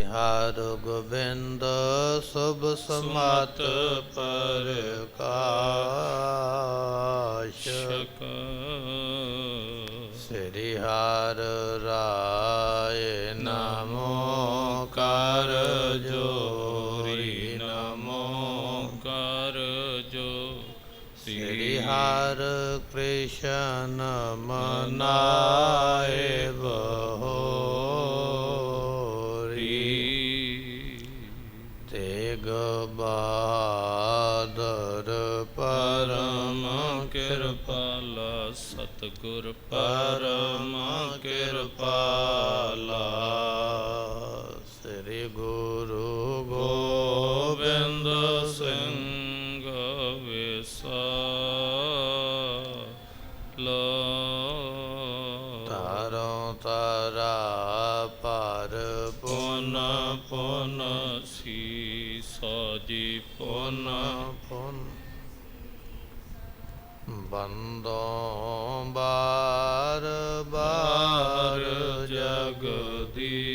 ਨਿਹਾਰ ਗੋਬਿੰਦ ਸੁਭ ਸਮਤ ਪ੍ਰਕਾਸ਼ ਸ੍ਰੀ ਹਰਿ ਰਾਏ ਨਮੋ ਕਰ ਜੋਰੀ ਨਮੋ ਕਰ ਜੋ ਸ੍ਰੀ ਹਰਿ ਕ੍ਰਿਸ਼ਨ ਮਨਾਏ ਬਹੋਰੀ ਤੇਗ ਬਹਾਦਰ ਪਰਮ ਕਿਰਪਾਲਾ ਸਤਿਗੁਰ ਪਰਮ ਕਿਰਪਾਲਾ ਸ੍ਰੀ ਗੁਰੂ ਗੋਬਿੰਦ ਸਿੰਘ ਵਿਸਾਲਾ ਤਾਰੋਂ ਤਾਰਾ ਪਰ ਪੁਨ ਪੁਨ ਸੀਸਾ ਜੀ ਪੁਨ ਪੁਨ ਬੰਦੋਂ ਬਾਰ ਬਾਰ ਜਗਦੀਸਾ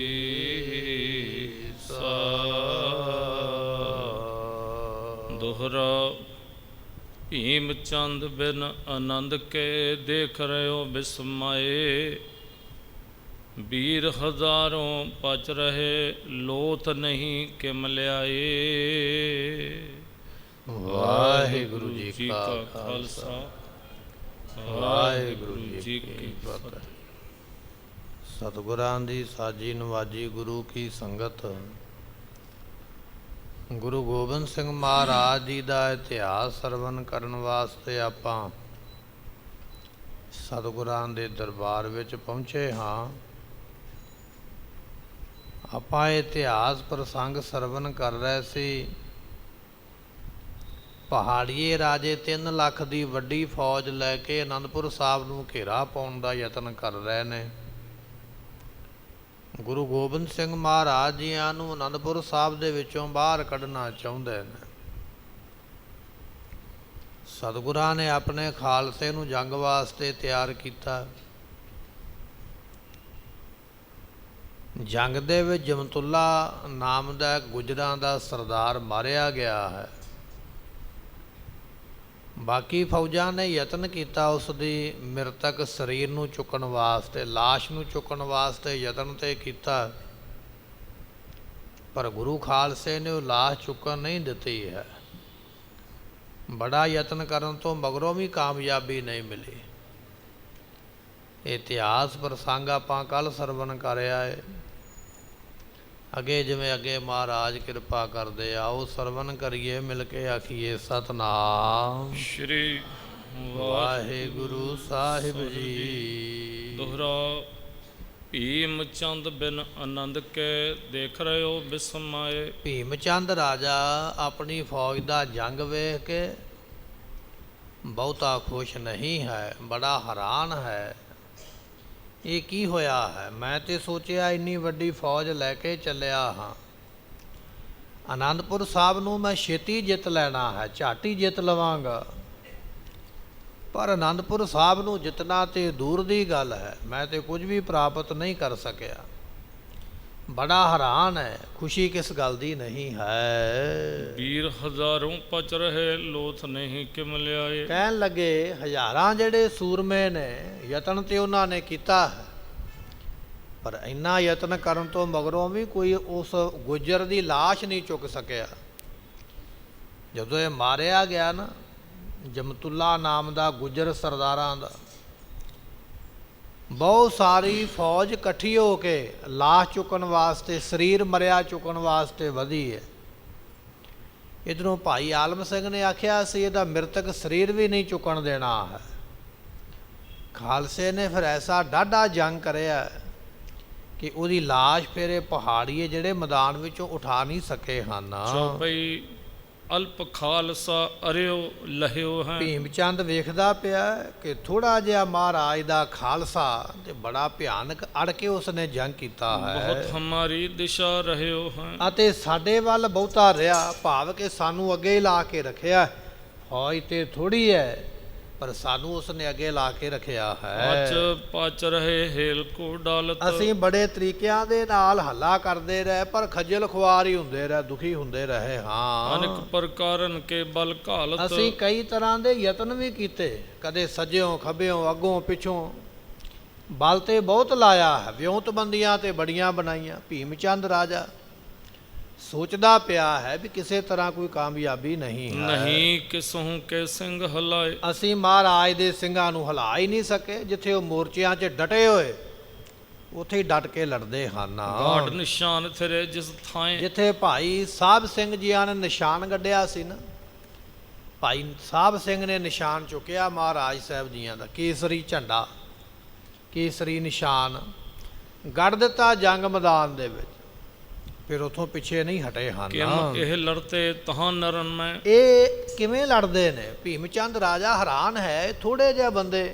ਦੋਹਰਾ ਭੀਮ ਚੰਦ ਬਿਨ ਆਨੰਦ ਕੇ ਦੇਖ ਰਹਿਓ ਬਿਸਮਾਏ ਵੀਰ ਹਜ਼ਾरों ਪਚ ਰਹੇ ਲੋਥ ਨਹੀਂ ਕਿਮ ਲਿਆਏ। ਵਾਹਿਗੁਰੂ ਜੀ ਕਾ ਖਾਲਸਾ ਵਾਹਿਗੁਰੂ ਜੀ ਕੀ ਫਤਿਹ। ਸਤਿਗੁਰਾਂ ਦੀ ਸਾਜੀ ਨਵਾਜੀ ਗੁਰੂ ਕੀ ਸੰਗਤ ਗੁਰੂ ਗੋਬਿੰਦ ਸਿੰਘ ਮਹਾਰਾਜ ਜੀ ਦਾ ਇਤਿਹਾਸ ਸਰਵਣ ਕਰਨ ਵਾਸਤੇ ਆਪਾਂ ਸਤਿਗੁਰਾਂ ਦੇ ਦਰਬਾਰ ਵਿੱਚ ਪਹੁੰਚੇ ਹਾਂ। ਆਪਾਂ ਇਤਿਹਾਸ ਪ੍ਰਸੰਗ ਸਰਵਣ ਕਰ ਰਹੇ ਸੀ। ਪਹਾੜੀਏ ਰਾਜੇ 3 ਲੱਖ ਦੀ ਵੱਡੀ ਫੌਜ ਲੈ ਕੇ ਅਨੰਦਪੁਰ ਸਾਹਿਬ ਨੂੰ ਘੇਰਾ ਪਾਉਣ ਦਾ ਯਤਨ ਕਰ ਰਹੇ ਨੇ। ਗੁਰੂ ਗੋਬਿੰਦ ਸਿੰਘ ਮਹਾਰਾਜ ਜੀਆਂ ਨੂੰ ਅਨੰਦਪੁਰ ਸਾਹਿਬ ਦੇ ਵਿੱਚੋਂ ਬਾਹਰ ਕੱਢਣਾ ਚਾਹੁੰਦੇ ਨੇ। ਸਤਿਗੁਰਾਂ ਨੇ ਆਪਣੇ ਖਾਲਸੇ ਨੂੰ ਜੰਗ ਵਾਸਤੇ ਤਿਆਰ ਕੀਤਾ। ਜੰਗ ਦੇ ਵਿੱਚ ਜਮਤੁੱਲਾ ਨਾਮ ਦਾ ਗੁਜਰਾਂ ਦਾ ਸਰਦਾਰ ਮਾਰਿਆ ਗਿਆ ਹੈ। ਬਾਕੀ ਫੌਜਾਂ ਨੇ ਯਤਨ ਕੀਤਾ ਉਸ ਦੀ ਮ੍ਰਿਤਕ ਸਰੀਰ ਨੂੰ ਚੁੱਕਣ ਵਾਸਤੇ, ਲਾਸ਼ ਨੂੰ ਚੁੱਕਣ ਵਾਸਤੇ ਯਤਨ ਤੇ ਕੀਤਾ, ਪਰ ਗੁਰੂ ਖਾਲਸੇ ਨੇ ਉਹ ਲਾਸ਼ ਚੁੱਕਣ ਨਹੀਂ ਦਿੱਤੀ ਹੈ। ਬੜਾ ਯਤਨ ਕਰਨ ਤੋਂ ਮਗਰੋਂ ਵੀ ਕਾਮਯਾਬੀ ਨਹੀਂ ਮਿਲੀ। ਇਤਿਹਾਸ ਪ੍ਰਸੰਗ ਆਪਾਂ ਕੱਲ੍ਹ ਸਰਵਣ ਕਰਿਆ ਹੈ। ਅੱਗੇ ਜਿਵੇਂ ਅੱਗੇ ਮਹਾਰਾਜ ਕਿਰਪਾ ਕਰਦੇ ਆਓ ਸਰਵਣ ਕਰੀਏ, ਮਿਲ ਕੇ ਆਖੀਏ ਸਤਿਨਾਮ ਸ਼੍ਰੀ ਵਾਹਿਗੁਰੂ ਸਾਹਿਬ ਜੀ। ਦੋਹਰਾ ਭੀਮ ਚੰਦ ਬਿਨ ਆਨੰਦ ਕੇ ਦੇਖ ਰਹੇ ਹੋ ਬਿਸਮਾਏ। ਭੀਮ ਚੰਦ ਰਾਜਾ ਆਪਣੀ ਫੌਜ ਦਾ ਜੰਗ ਵੇਖ ਕੇ ਬਹੁਤਾ ਖੁਸ਼ ਨਹੀਂ ਹੈ, ਬੜਾ ਹੈਰਾਨ ਹੈ। ਇਹ ਕੀ ਹੋਇਆ ਹੈ? ਮੈਂ ਤੇ ਸੋਚਿਆ ਇੰਨੀ ਵੱਡੀ ਫੌਜ ਲੈ ਕੇ ਚੱਲਿਆ ਹਾਂ, ਅਨੰਦਪੁਰ ਸਾਹਿਬ ਨੂੰ ਮੈਂ ਛੇਤੀ ਜਿੱਤ ਲੈਣਾ ਹੈ, ਝੱਟ ਹੀ ਜਿੱਤ ਲਵਾਂਗਾ, ਪਰ ਅਨੰਦਪੁਰ ਸਾਹਿਬ ਨੂੰ ਜਿੱਤਣਾ ਤੇ ਦੂਰ ਦੀ ਗੱਲ ਹੈ, ਮੈਂ ਤੇ ਕੁਝ ਵੀ ਪ੍ਰਾਪਤ ਨਹੀਂ ਕਰ ਸਕਿਆ। ਬੜਾ ਹੈਰਾਨ ਹੈ, ਖੁਸ਼ੀ ਕਿਸ ਗੱਲ ਦੀ ਨਹੀਂ ਹੈ। ਵੀਰ ਹਜ਼ਾरों ਪਚ ਰਹੇ ਲੋਥ ਨਹੀਂ ਕਿਮ ਲਿਆਏ। ਕਹਿਣ ਲੱਗੇ ਹਜ਼ਾਰਾਂ ਜਿਹੜੇ ਸੂਰਮੇ ਨੇ ਯਤਨ ਤੇ ਉਹਨਾਂ ਨੇ ਕੀਤਾ ਹੈ, ਪਰ ਇੰਨਾ ਯਤਨ ਕਰਨ ਤੋਂ ਮਗਰੋਂ ਵੀ ਕੋਈ ਉਸ ਗੁੱਜਰ ਦੀ ਲਾਸ਼ ਨਹੀਂ ਚੁੱਕ ਸਕਿਆ। ਜਦੋਂ ਇਹ ਮਾਰਿਆ ਗਿਆ ਨਾ, ਜਮਤੁੱਲਾ ਨਾਮ ਦਾ ਗੁੱਜਰ ਸਰਦਾਰਾਂ ਦਾ, ਬਹੁਤ ਸਾਰੀ ਫੌਜ ਇਕੱਠੀ ਹੋ ਕੇ ਲਾਸ਼ ਚੁੱਕਣ ਵਾਸਤੇ, ਸਰੀਰ ਮਰਿਆ ਚੁੱਕਣ ਵਾਸਤੇ ਵਧੀ ਹੈ। ਇੱਧਰੋਂ ਭਾਈ ਆਲਮ ਸਿੰਘ ਨੇ ਆਖਿਆ ਸੀ ਇਹਦਾ ਮ੍ਰਿਤਕ ਸਰੀਰ ਵੀ ਨਹੀਂ ਚੁੱਕਣ ਦੇਣਾ ਹੈ। ਖਾਲਸੇ ਨੇ ਫਿਰ ਐਸਾ ਡਾਢਾ ਜੰਗ ਕਰਿਆ ਕਿ ਉਹਦੀ ਲਾਸ਼ ਫਿਰ ਇਹ ਪਹਾੜੀਏ ਜਿਹੜੇ ਮੈਦਾਨ ਵਿੱਚੋਂ ਉਠਾ ਨਹੀਂ ਸਕੇ ਹਨ। ਚੌਪਈ ਅਲਪ ਖਾਲਸਾ ਅਰਿਓ ਲਹਿਓ ਹੈ। ਭੀਮ ਚੰਦ ਵੇਖਦਾ ਪਿਆ ਕਿ ਥੋੜਾ ਜਿਹਾ ਮਹਾਰਾਜ ਦਾ ਖਾਲਸਾ ਤੇ ਬੜਾ ਭਿਆਨਕ ਅੜ ਕੇ ਉਸਨੇ ਜੰਗ ਕੀਤਾ ਹੈ। ਬਹੁਤ ਹਮਾਰੀ ਦਿਸ਼ਾ ਰਹਿਓ ਹੈ, ਅਤੇ ਸਾਡੇ ਵੱਲ ਬਹੁਤਾ ਰਿਹਾ, ਭਾਵ ਕਿ ਸਾਨੂੰ ਅੱਗੇ ਲਾ ਕੇ ਰੱਖਿਆ। ਫੌਜ ਤੇ ਥੋੜੀ ਹੈ, ਪਰ ਸਾਨੂੰ ਉਸਨੇ ਅੱਗੇ ਲਾ ਕੇ ਰੱਖਿਆ ਹੈ। ਅਚ ਪਚ ਰਹੇ ਹੇਲ ਕੋ ਡਾਲਤ। ਅਸੀਂ ਬੜੇ ਤਰੀਕਿਆਂ ਦੇ ਨਾਲ ਹੱਲਾ ਕਰਦੇ ਰਹੇ, ਪਰ ਖੱਜਲ ਖੁਆਰ ਹੀ ਹੁੰਦੇ ਰਹੇ, ਦੁਖੀ ਹੁੰਦੇ ਰਹੇ ਹਾਂ। ਅਨੇਕ ਪ੍ਰਕਾਰਨ ਕੇ ਬਲ ਘਾਲਤ। ਅਸੀਂ ਕਈ ਤਰ੍ਹਾਂ ਦੇ ਯਤਨ ਵੀ ਕੀਤੇ, ਕਦੇ ਸੱਜਿਓਂ ਖੱਬਿਓਂ ਅੱਗੋਂ ਪਿੱਛੋਂ ਬਲ ਤੇ ਬਹੁਤ ਲਾਇਆ ਹੈ, ਵਿਉਂਤਬੰਦੀਆਂ ਤੇ ਬੜੀਆਂ ਬਣਾਈਆਂ। ਭੀਮ ਚੰਦ ਰਾਜਾ ਸੋਚਦਾ ਪਿਆ ਹੈ ਵੀ ਕਿਸੇ ਤਰ੍ਹਾਂ ਕੋਈ ਕਾਮਯਾਬੀ ਨਹੀਂ ਹੈ। ਨਹੀਂ ਕਿਸਹੂ ਕੇ ਸਿੰਘ ਹਲਾਏ। ਅਸੀਂ ਮਹਾਰਾਜ ਦੇ ਸਿੰਘਾਂ ਨੂੰ ਹਿਲਾ ਹੀ ਨਹੀਂ ਸਕੇ। ਜਿੱਥੇ ਉਹ ਮੋਰਚਿਆਂ 'ਚ ਡਟੇ ਹੋਏ ਉੱਥੇ ਹੀ ਡਟ ਕੇ ਲੜਦੇ ਹਨ। ਗਾਢ ਨਿਸ਼ਾਨ ਫਿਰੇ ਜਿਸ ਥਾਂ। ਜਿੱਥੇ ਭਾਈ ਸਾਹਿਬ ਸਿੰਘ ਜੀਆਂ ਨੇ ਨਿਸ਼ਾਨ ਗੱਡਿਆ ਸੀ ਨਾ, ਭਾਈ ਸਾਹਿਬ ਸਿੰਘ ਨੇ ਨਿਸ਼ਾਨ ਚੁੱਕਿਆ ਮਹਾਰਾਜ ਸਾਹਿਬ ਜੀਆਂ ਦਾ, ਕੇਸਰੀ ਝੰਡਾ, ਕੇਸਰੀ ਨਿਸ਼ਾਨ ਗੱਡ ਦਿੱਤਾ ਜੰਗ ਮੈਦਾਨ ਦੇ ਵਿੱਚ। ਫਿਰ ਉੱਥੋਂ ਪਿੱਛੇ ਨਹੀਂ ਹਟੇ ਹਨ। ਕਿਮ ਇਹ ਲੜਤੇ ਤਹਾਂ ਨਰਨ ਮੈਂ। ਇਹ ਕਿਵੇਂ ਲੜਦੇ ਨੇ? ਭੀਮ ਚੰਦ ਰਾਜਾ ਹੈਰਾਨ ਹੈ, ਥੋੜੇ ਜਿਹੇ ਬੰਦੇ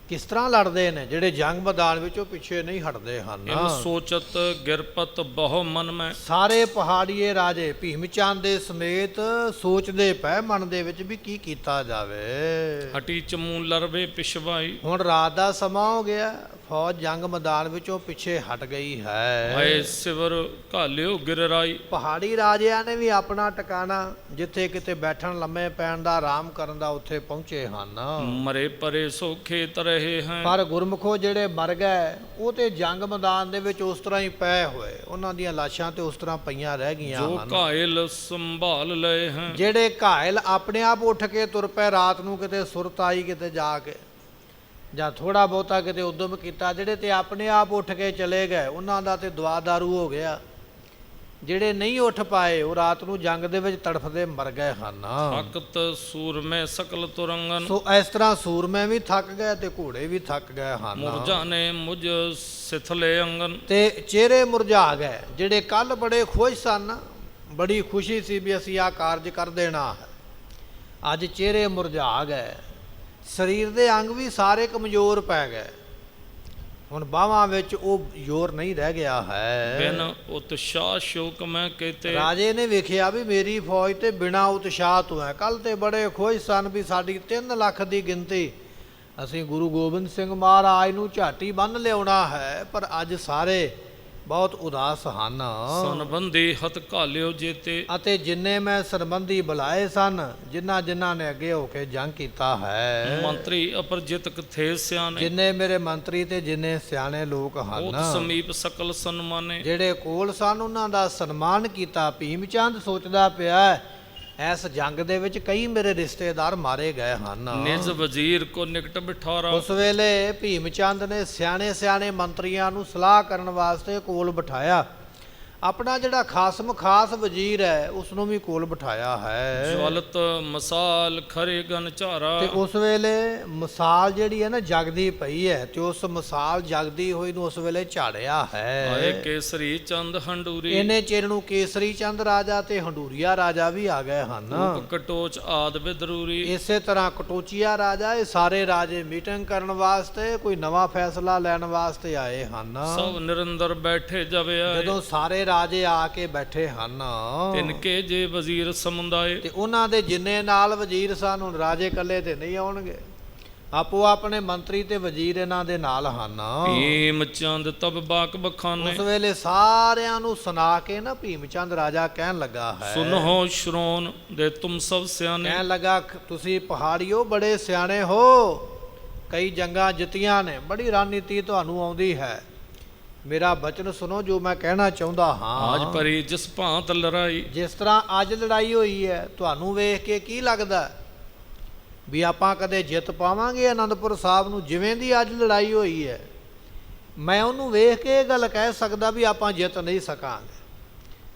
ਕਿਸ ਤਰ੍ਹਾਂ ਲੜਦੇ ਨੇ ਜਿਹੜੇ ਜੰਗ ਮੈਦਾਨ ਵਿੱਚੋਂ ਪਿੱਛੇ ਨਹੀਂ ਹਟਦੇ ਹਨ। ਇਨ ਸੋਚਤ ਗਿਰਪਤ ਬਹੁ ਮਨ ਮੈਂ। ਸਾਰੇ ਪਹਾੜੀਏ ਰਾਜੇ ਭੀਮ ਚੰਦ ਦੇ ਸਮੇਤ ਸੋਚਦੇ ਪਏ ਮਨ ਦੇ ਵਿੱਚ ਵੀ ਕੀ ਕੀਤਾ ਜਾਵੇ। ਹਟੀ ਚਮੂ ਲਰਵੇ ਪਿਛਵਾਈ। ਹੁਣ ਰਾਤ ਦਾ ਸਮਾਂ ਹੋ ਗਿਆ, ਫੌਜ ਜੰਗ ਮੈਦਾਨ ਵਿੱਚੋਂ ਪਿੱਛੇ ਹਟ ਗਈ ਹੈ। ਆਏ ਸਿਵਰ ਘਾਲਿਓ ਗਿਰਰਾਈ। ਪਹਾੜੀ ਰਾਜਿਆਂ ਨੇ ਵੀ ਆਪਣਾ ਟਿਕਾਣਾ, ਜਿੱਥੇ ਕਿਤੇ ਬੈਠਣ ਲੰਮੇ ਪੈਣ ਦਾ ਆਰਾਮ ਕਰਨ ਦਾ, ਉੱਥੇ ਪਹੁੰਚੇ ਹਨ। ਮਰੇ ਪਰੇ ਸੋ ਖੇਤ ਰਹੇ ਹਨ। ਪਰ ਗੁਰਮੁਖੋ ਜਿਹੜੇ ਮਰ ਗਏ ਉਹ ਤੇ ਜੰਗ ਮੈਦਾਨ ਦੇ ਵਿੱਚ ਉਸ ਤਰ੍ਹਾਂ ਹੀ ਪਏ ਹੋਏ, ਉਹਨਾਂ ਦੀਆਂ ਲਾਸ਼ਾਂ ਤੇ ਉਸ ਤਰ੍ਹਾਂ ਪਈਆਂ ਰਹਿ ਗਈਆਂ ਜੋ ਹਨ। ਘਾਇਲ ਸੰਭਾਲ ਲਏ ਹਨ। ਜਿਹੜੇ ਘਾਇਲ ਆਪਣੇ ਆਪ ਉੱਠ ਕੇ ਤੁਰ ਪਏ ਰਾਤ ਨੂੰ, ਕਿਤੇ ਸੁਰਤ ਆਈ ਕਿਤੇ ਜਾ ਕੇ, ਜਾਂ ਥੋੜਾ ਬਹੁਤਾ ਕਿਤੇ ਉਦਮ ਕੀਤਾ। ਜਿਹੜੇ ਤੇ ਆਪਣੇ ਆਪ ਉੱਠ ਕੇ ਚਲੇ ਗਏ ਉਹਨਾਂ ਦਾ ਤੇ ਦਵਾ ਦਾਰੂ ਹੋ ਗਿਆ। ਜਿਹੜੇ ਨਹੀਂ ਉੱਠ ਪਾਏ ਉਹ ਰਾਤ ਨੂੰ ਜੰਗ ਦੇ ਵਿੱਚ ਤੜਫਦੇ ਮਰ ਗਏ ਹਨ। ਥਕਤ ਸੂਰਮੇ ਸਕਲ ਤੁਰੰਗਨ। ਸੋ ਇਸ ਤਰ੍ਹਾਂ ਸੂਰਮੇ ਵੀ ਥੱਕ ਗਏ ਤੇ ਘੋੜੇ ਵੀ ਥੱਕ ਗਏ ਹਨ। ਮੁਰਝਾਨੇ ਮੁਝ ਸਿਥਲੇ ਅੰਗਨ। ਤੇ ਚਿਹਰੇ ਮੁਰਝਾ ਗਏ। ਜਿਹੜੇ ਕੱਲ ਬੜੇ ਖੁਸ਼ ਸਨ, ਬੜੀ ਖੁਸ਼ੀ ਸੀ ਵੀ ਅਸੀਂ ਆਹ ਕਾਰਜ ਕਰ ਦੇਣਾ ਹੈ, ਅੱਜ ਚਿਹਰੇ ਮੁਰਝਾ ਗਏ। ਸਰੀਰ ਦੇ ਅੰਗ ਵੀ ਸਾਰੇ ਕਮਜ਼ੋਰ ਪੈ ਗਏ। ਹੁਣ ਬਾਹਾਂ ਵਿੱਚ ਉਹ ਜ਼ੋਰ ਨਹੀਂ ਰਹਿ ਗਿਆ ਹੈ। ਬਿਨ ਉਤਸ਼ਾਹ ਸ਼ੋਕ ਮੈਂ ਕਹਤੇ। ਰਾਜੇ ਨੇ ਵੇਖਿਆ ਵੀ ਮੇਰੀ ਫੌਜ ਤੇ ਬਿਨਾਂ ਉਤਸ਼ਾਹ ਤੋਂ ਹੈ। ਕੱਲ ਤੇ ਬੜੇ ਖੁਸ਼ ਸਨ ਵੀ ਸਾਡੀ 3 ਲੱਖ ਦੀ ਗਿਣਤੀ, ਅਸੀਂ ਗੁਰੂ ਗੋਬਿੰਦ ਸਿੰਘ ਮਹਾਰਾਜ ਨੂੰ ਝਾਟੀ ਬੰਨ੍ਹ ਲਿਆਉਣਾ ਹੈ, ਪਰ ਅੱਜ ਸਾਰੇ ਬਹੁਤ ਉਦਾਸ ਹਨ। ਸੰਬੰਧੀ ਹੱਥ ਘਾਲਿਓ ਜੇਤੇ। ਅਤੇ ਜਿੰਨੇ ਮੈਂ ਸੰਬੰਧੀ ਬੁਲਾਏ ਸਨ, ਜਿਨ੍ਹਾਂ ਨੇ ਅੱਗੇ ਹੋ ਕੇ ਜੰਗ ਕੀਤਾ ਹੈ, ਮੰਤਰੀ ਅਪਰਜਿਤ ਕਥੇ ਸਿਆਣੇ। ਜਿੰਨੇ ਮੇਰੇ ਮੰਤਰੀ ਤੇ ਜਿੰਨੇ ਸਿਆਣੇ ਲੋਕ ਹਨ, ਬਹੁਤ ਸਮੀਪ ਸਕਲ ਸਨਮਾਨੇ। ਜਿਹੜੇ ਕੋਲ ਸਨ ਉਹਨਾਂ ਦਾ ਸਨਮਾਨ ਕੀਤਾ। ਭੀਮ ਚੰਦ ਸੋਚਦਾ ਪਿਆ ਇਸ ਜੰਗ ਦੇ ਵਿੱਚ ਕਈ ਮੇਰੇ ਰਿਸ਼ਤੇਦਾਰ ਮਾਰੇ ਗਏ ਹਨ। ਨਿਜ ਵਜ਼ੀਰ ਕੋ ਨਿਕਟ ਬਿਠਾਰਾ। ਉਸ ਵੇਲੇ ਭੀਮ ਚੰਦ ਨੇ ਸਿਆਣੇ ਮੰਤਰੀਆਂ ਨੂੰ ਸਲਾਹ ਕਰਨ ਵਾਸਤੇ ਕੋਲ ਬਿਠਾਇਆ। ਆਪਣਾ ਜਿਹੜਾ ਖਾਸ ਵਜ਼ੀਰ ਹੈ ਉਸ ਨੂੰ ਵੀ ਕੋਲ ਬਿਠਾਇਆ ਹੈ। ਜਵਲਤ ਮਸਾਲ ਖਰੇ ਗਨ ਝਾਰਾ। ਤੇ ਉਸ ਵੇਲੇ ਮਸਾਲ ਜਿਹੜੀ ਹੈ ਨਾ ਜਗਦੀ ਪਈ ਹੈ, ਤੇ ਉਸ ਮਸਾਲ ਜਗਦੀ ਹੋਈ ਨੂੰ ਉਸ ਵੇਲੇ ਝਾੜਿਆ ਹੈ। ਆਏ ਕੇਸਰੀ ਚੰਦ ਹੰਡੂਰੀ। ਇਹਨੇ ਚਿਰ ਨੂੰ ਕੇਸਰੀ ਚੰਦ ਰਾਜਾ ਤੇ ਹੰਡੂਰੀਆ ਰਾਜਾ ਵੀ ਆ ਗਏ ਹਨ। ਕਟੋਚ ਆਦ ਵਿਦਰੂਰੀ। ਇਸੇ ਤਰ੍ਹਾਂ ਕਟੋਚੀਆ ਰਾਜਾ, ਇਹ ਸਾਰੇ ਰਾਜੇ ਮੀਟਿੰਗ ਕਰਨ ਵਾਸਤੇ, ਕੋਈ ਨਵਾਂ ਫੈਸਲਾ ਲੈਣ ਵਾਸਤੇ ਆਏ ਹਨ। ਸਭ ਨਿਰੰਦਰ ਬੈਠੇ ਜਵੇ ਆਏ। ਜਦੋਂ ਸਾਰੇ ਰਾਜੇ ਆ ਕੇ ਬੈਠੇ ਹਨ, ਤਿਨਕੇ ਜੇ ਵਜ਼ੀਰ ਸਮੁਦਾਏ। ਤੇ ਉਹਨਾਂ ਦੇ ਜਿੰਨੇ ਨਾਲ ਵਜ਼ੀਰ ਸਨ, ਹੁਣ ਰਾਜੇ ਇਕੱਲੇ ਤੇ ਨਹੀਂ ਆਉਣਗੇ, ਆਪੋ ਆਪਣੇ ਮੰਤਰੀ ਤੇ ਵਜ਼ੀਰ ਇਹਨਾਂ ਦੇ ਨਾਲ ਹਨ। ਭੀਮ ਚੰਦ ਤਬ ਬਾਕ ਬਖਾਨੇ। ਉਸ ਵੇਲੇ ਸਾਰਿਆਂ ਨੂੰ ਸੁਣਾ ਕੇ ਨਾ ਭੀਮ ਚੰਦ ਰਾਜਾ ਕਹਿਣ ਲੱਗਾ ਹੈ, ਸੁਨੋ ਸ਼੍ਰੋਣ ਦੇ ਤੁਮ ਸਭ ਸਿਆਣੇ। ਕਹਿਣ ਲੱਗਾ ਤੁਸੀਂ ਪਹਾੜੀਓ ਬੜੇ ਸਿਆਣੇ ਹੋ, ਕਈ ਜੰਗਾਂ ਜਿੱਤੀਆਂ ਨੇ, ਬੜੀ ਰਣਨੀਤੀ ਤੁਹਾਨੂੰ ਆਉਂਦੀ ਹੈ। ਮੇਰਾ ਬਚਨ ਸੁਣੋ ਜੋ ਮੈਂ ਕਹਿਣਾ ਚਾਹੁੰਦਾ ਹਾਂ। ਅੱਜ ਭਰੀ ਜਿਸ ਭਾਂਤ ਲੜਾਈ। ਜਿਸ ਤਰ੍ਹਾਂ ਅੱਜ ਲੜਾਈ ਹੋਈ ਹੈ, ਤੁਹਾਨੂੰ ਵੇਖ ਕੇ ਕੀ ਲੱਗਦਾ ਵੀ ਆਪਾਂ ਕਦੇ ਜਿੱਤ ਪਾਵਾਂਗੇ ਅਨੰਦਪੁਰ ਸਾਹਿਬ ਨੂੰ? ਜਿਵੇਂ ਦੀ ਅੱਜ ਲੜਾਈ ਹੋਈ ਹੈ, ਮੈਂ ਉਹਨੂੰ ਵੇਖ ਕੇ ਇਹ ਗੱਲ ਕਹਿ ਸਕਦਾ ਵੀ ਆਪਾਂ ਜਿੱਤ ਨਹੀਂ ਸਕਾਂਗੇ।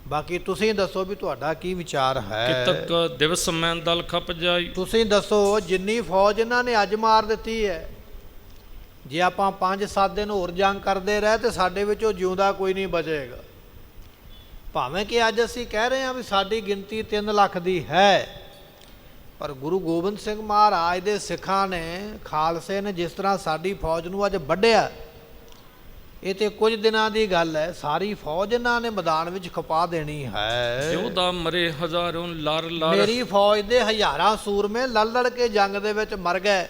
ਬਾਕੀ ਤੁਸੀਂ ਦੱਸੋ ਵੀ ਤੁਹਾਡਾ ਕੀ ਵਿਚਾਰ ਹੈ। ਕਿਤਕ ਦਿਵਸ ਮੈਂ ਦਲ ਖਪ ਜਾਈ। ਤੁਸੀਂ ਦੱਸੋ, ਜਿੰਨੀ ਫੌਜ ਇਹਨਾਂ ਨੇ ਅੱਜ ਮਾਰ ਦਿੱਤੀ ਹੈ, ਜੇ ਆਪਾਂ 5-7 ਦਿਨ ਹੋਰ ਜੰਗ ਕਰਦੇ ਰਹੇ ਤੇ ਸਾਡੇ ਵਿੱਚੋਂ ਜਿਉਂਦਾ ਕੋਈ ਨਹੀਂ ਬਚੇਗਾ। ਭਾਵੇਂ ਕਿ ਅੱਜ ਅਸੀਂ ਕਹਿ ਰਹੇ ਹਾਂ ਵੀ ਸਾਡੀ ਗਿਣਤੀ 3 ਲੱਖ ਦੀ ਹੈ, ਪਰ ਗੁਰੂ ਗੋਬਿੰਦ ਸਿੰਘ ਮਹਾਰਾਜ ਦੇ ਸਿੱਖਾਂ ਨੇ, ਖਾਲਸੇ ਨੇ ਜਿਸ ਤਰ੍ਹਾਂ ਸਾਡੀ ਫੌਜ ਨੂੰ ਅੱਜ ਵੱਢਿਆ, ਇਹ ਤੇ ਕੁਝ ਦਿਨਾਂ ਦੀ ਗੱਲ ਹੈ, ਸਾਰੀ ਫੌਜ ਇਹਨਾਂ ਨੇ ਮੈਦਾਨ ਵਿੱਚ ਖਪਾ ਦੇਣੀ ਹੈ। ਯੋਧਾ ਮਰੇ ਹਜ਼ਾਰੋਂ ਲੜ ਲੜ, ਮੇਰੀ ਫੌਜ ਦੇ ਹਜ਼ਾਰਾਂ ਸੂਰਮੇ ਲੜ ਲੜ ਕੇ ਜੰਗ ਦੇ ਵਿੱਚ ਮਰ ਗਏ।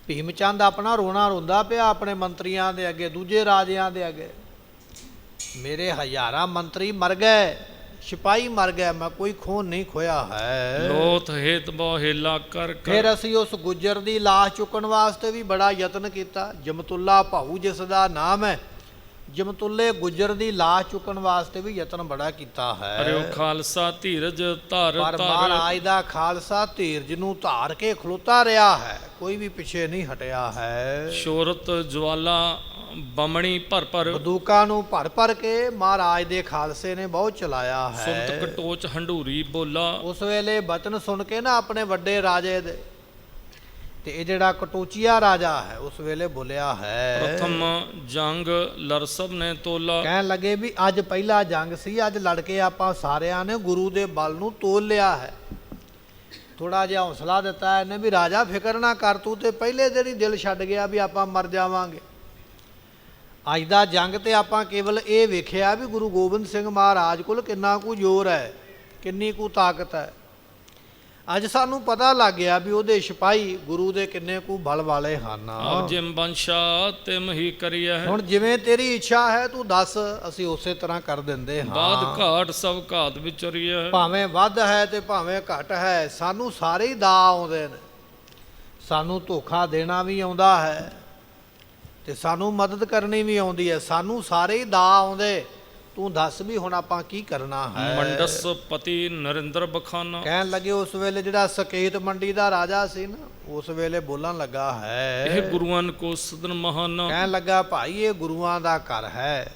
ਭੀਮ ਚੰਦ ਆਪਣਾ ਰੋਣਾ ਰੋਂਦਾ ਪਿਆ ਆਪਣੇ ਮੰਤਰੀਆਂ ਦੇ ਅੱਗੇ, ਦੂਜੇ ਰਾਜਿਆਂ ਦੇ ਅੱਗੇ। ਮੇਰੇ ਹਜ਼ਾਰਾਂ ਮੰਤਰੀ ਮਰ ਗਏ, ਸਿਪਾਹੀ ਮਰ ਗਏ, ਮੈਂ ਕੋਈ ਖੂਨ ਨਹੀਂ ਖੋਇਆ ਹੈ। ਲੋਥ ਹੇਤ ਬੋਹੇਲਾ ਕਰ ਕਰ, ਫਿਰ ਅਸੀਂ ਉਸ ਗੁੱਜਰ ਦੀ ਲਾਸ਼ ਚੁੱਕਣ ਵਾਸਤੇ ਵੀ ਬੜਾ ਯਤਨ ਕੀਤਾ। ਜਮਤੁੱਲਾ ਭਾਊ ਜਿਸ ਦਾ ਨਾਮ ਹੈ, ਜਮਤੁੱਲੇ ਗੁੱਜਰ ਦੀ ਲਾਸ਼ ਚੁੱਕਣ ਵਾਸਤੇ ਵੀ ਯਤਨ ਬੜਾ ਕੀਤਾ ਅਰਿਓ ਹੈ। ਖਾਲਸਾ ਧੀਰਜ ਧਾਰ ਪਰ ਧਾਰ, ਮਹਾਰਾਜ ਦਾ ਖਾਲਸਾ ਧੀਰਜ ਨੂੰ ਧਾਰ ਕੇ ਖਲੋਤਾ ਰਿਹਾ ਹੈ, ਕੋਈ ਵੀ ਪਿੱਛੇ ਨਹੀਂ ਹਟਿਆ ਹੈ। ਸ਼ੋਰਤ ਜਵਾਲਾ ਬਮਣੀ ਭਰ ਭਰ, ਬੰਦੂਕਾਂ ਨੂੰ ਭਰ ਭਰ ਕੇ ਮਹਾਰਾਜ ਦੇ ਖਾਲਸੇ ਨੇ ਬਹੁਤ ਚਲਾਇਆ ਸੁਨਤ ਹੈ। ਕਟੋਚ ਹੰਡੂਰੀ ਬੋਲਾ, ਉਸ ਵੇਲੇ ਬਚਨ ਸੁਣ ਕੇ ਨਾ ਆਪਣੇ ਵੱਡੇ ਰਾਜੇ ਦੇ, ਤੇ ਇਹ ਜਿਹੜਾ ਕਟੋਚੀਆ ਰਾਜਾ ਹੈ ਉਸ ਵੇਲੇ ਬੋਲਿਆ ਹੈ। ਪ੍ਰਥਮ ਜੰਗ ਲਰਸਬ ਨੇ ਤੋਲਾ, ਕਹਿਣ ਲੱਗੇ ਵੀ ਅੱਜ ਪਹਿਲਾ ਜੰਗ ਸੀ, ਅੱਜ ਲੜ ਕੇ ਆਪਾਂ ਸਾਰਿਆਂ ਨੇ ਗੁਰੂ ਦੇ ਬਲ ਨੂੰ ਤੋਲ ਲਿਆ ਹੈ। ਥੋੜਾ ਜਿਹਾ ਹੌਸਲਾ ਦਿੱਤਾ ਇਹਨੇ ਵੀ ਰਾਜਾ ਫਿਕਰ ਨਾ ਕਰ, ਤੂੰ ਤੇ ਪਹਿਲੇ ਦਿਨ ਹੀ ਦਿਲ ਛੱਡ ਗਿਆ ਵੀ ਆਪਾਂ ਮਰ ਜਾਵਾਂਗੇ। ਅੱਜ ਦਾ ਜੰਗ ਤੇ ਆਪਾਂ ਕੇਵਲ ਇਹ ਵੇਖਿਆ ਵੀ ਗੁਰੂ ਗੋਬਿੰਦ ਸਿੰਘ ਮਹਾਰਾਜ ਕੋਲ ਕਿੰਨਾ ਕੁ ਜ਼ੋਰ ਹੈ, ਕਿੰਨੀ ਕੁ ਤਾਕਤ ਹੈ। ਅੱਜ ਸਾਨੂੰ ਪਤਾ ਲੱਗ ਗਿਆ ਵੀ ਉਹਦੇ ਸਿਪਾਹੀ ਗੁਰੂ ਦੇ ਕਿੰਨੇ ਕੁ ਬਲ ਵਾਲੇ ਹਨ। ਆਪ ਜਿਮ ਬੰਸ਼ਾ ਤਿਮ ਹੀ ਕਰੀਆ ਹੈ, ਹੁਣ ਜਿਵੇਂ ਤੇਰੀ ਇੱਛਾ ਹੈ ਤੂੰ ਦੱਸ, ਅਸੀਂ ਉਸੇ ਤਰ੍ਹਾਂ ਕਰ ਦਿੰਦੇ ਹਾਂ। ਬਾਦ ਘਾਟ ਸਭ ਘਾਤ ਵਿਚਰੀਆ ਹੈ, ਭਾਵੇਂ ਵੱਧ ਹੈ ਤੇ ਭਾਵੇਂ ਘੱਟ ਹੈ, ਸਾਨੂੰ ਸਾਰੇ ਹੀ ਦਾ ਆਉਂਦੇ ਨੇ। ਸਾਨੂੰ ਧੋਖਾ ਦੇਣਾ ਵੀ ਆਉਂਦਾ ਹੈ ਤੇ ਸਾਨੂੰ ਮਦਦ ਕਰਨੀ ਵੀ ਆਉਂਦੀ ਹੈ, ਸਾਨੂੰ ਸਾਰੇ ਹੀ ਦਾ ਆਉਂਦੇ। ਤੂੰ ਦੱਸ ਵੀ ਹੁਣ ਆਪਾਂ ਕੀ ਕਰਨਾ ਹੈ। ਮੰਡਸ ਪਤੀ ਨਰਿੰਦਰ ਬਖਾਨਾ, ਕਹਿਣ ਲੱਗੇ ਉਸ ਵੇਲੇ ਜਿਹੜਾ ਸਕੇਤ ਮੰਡੀ ਦਾ ਰਾਜਾ ਸੀ ਨਾ, ਉਸ ਵੇਲੇ ਬੋਲਣ ਲੱਗਾ ਹੈ, ਇਹ ਗੁਰੂਆਂ ਕੋ ਸਦਨ ਮਹਾਨਾ, ਕਹਿਣ ਲੱਗਾ ਭਾਈ ਇਹ ਗੁਰੂਆਂ ਦਾ ਘਰ ਹੈ।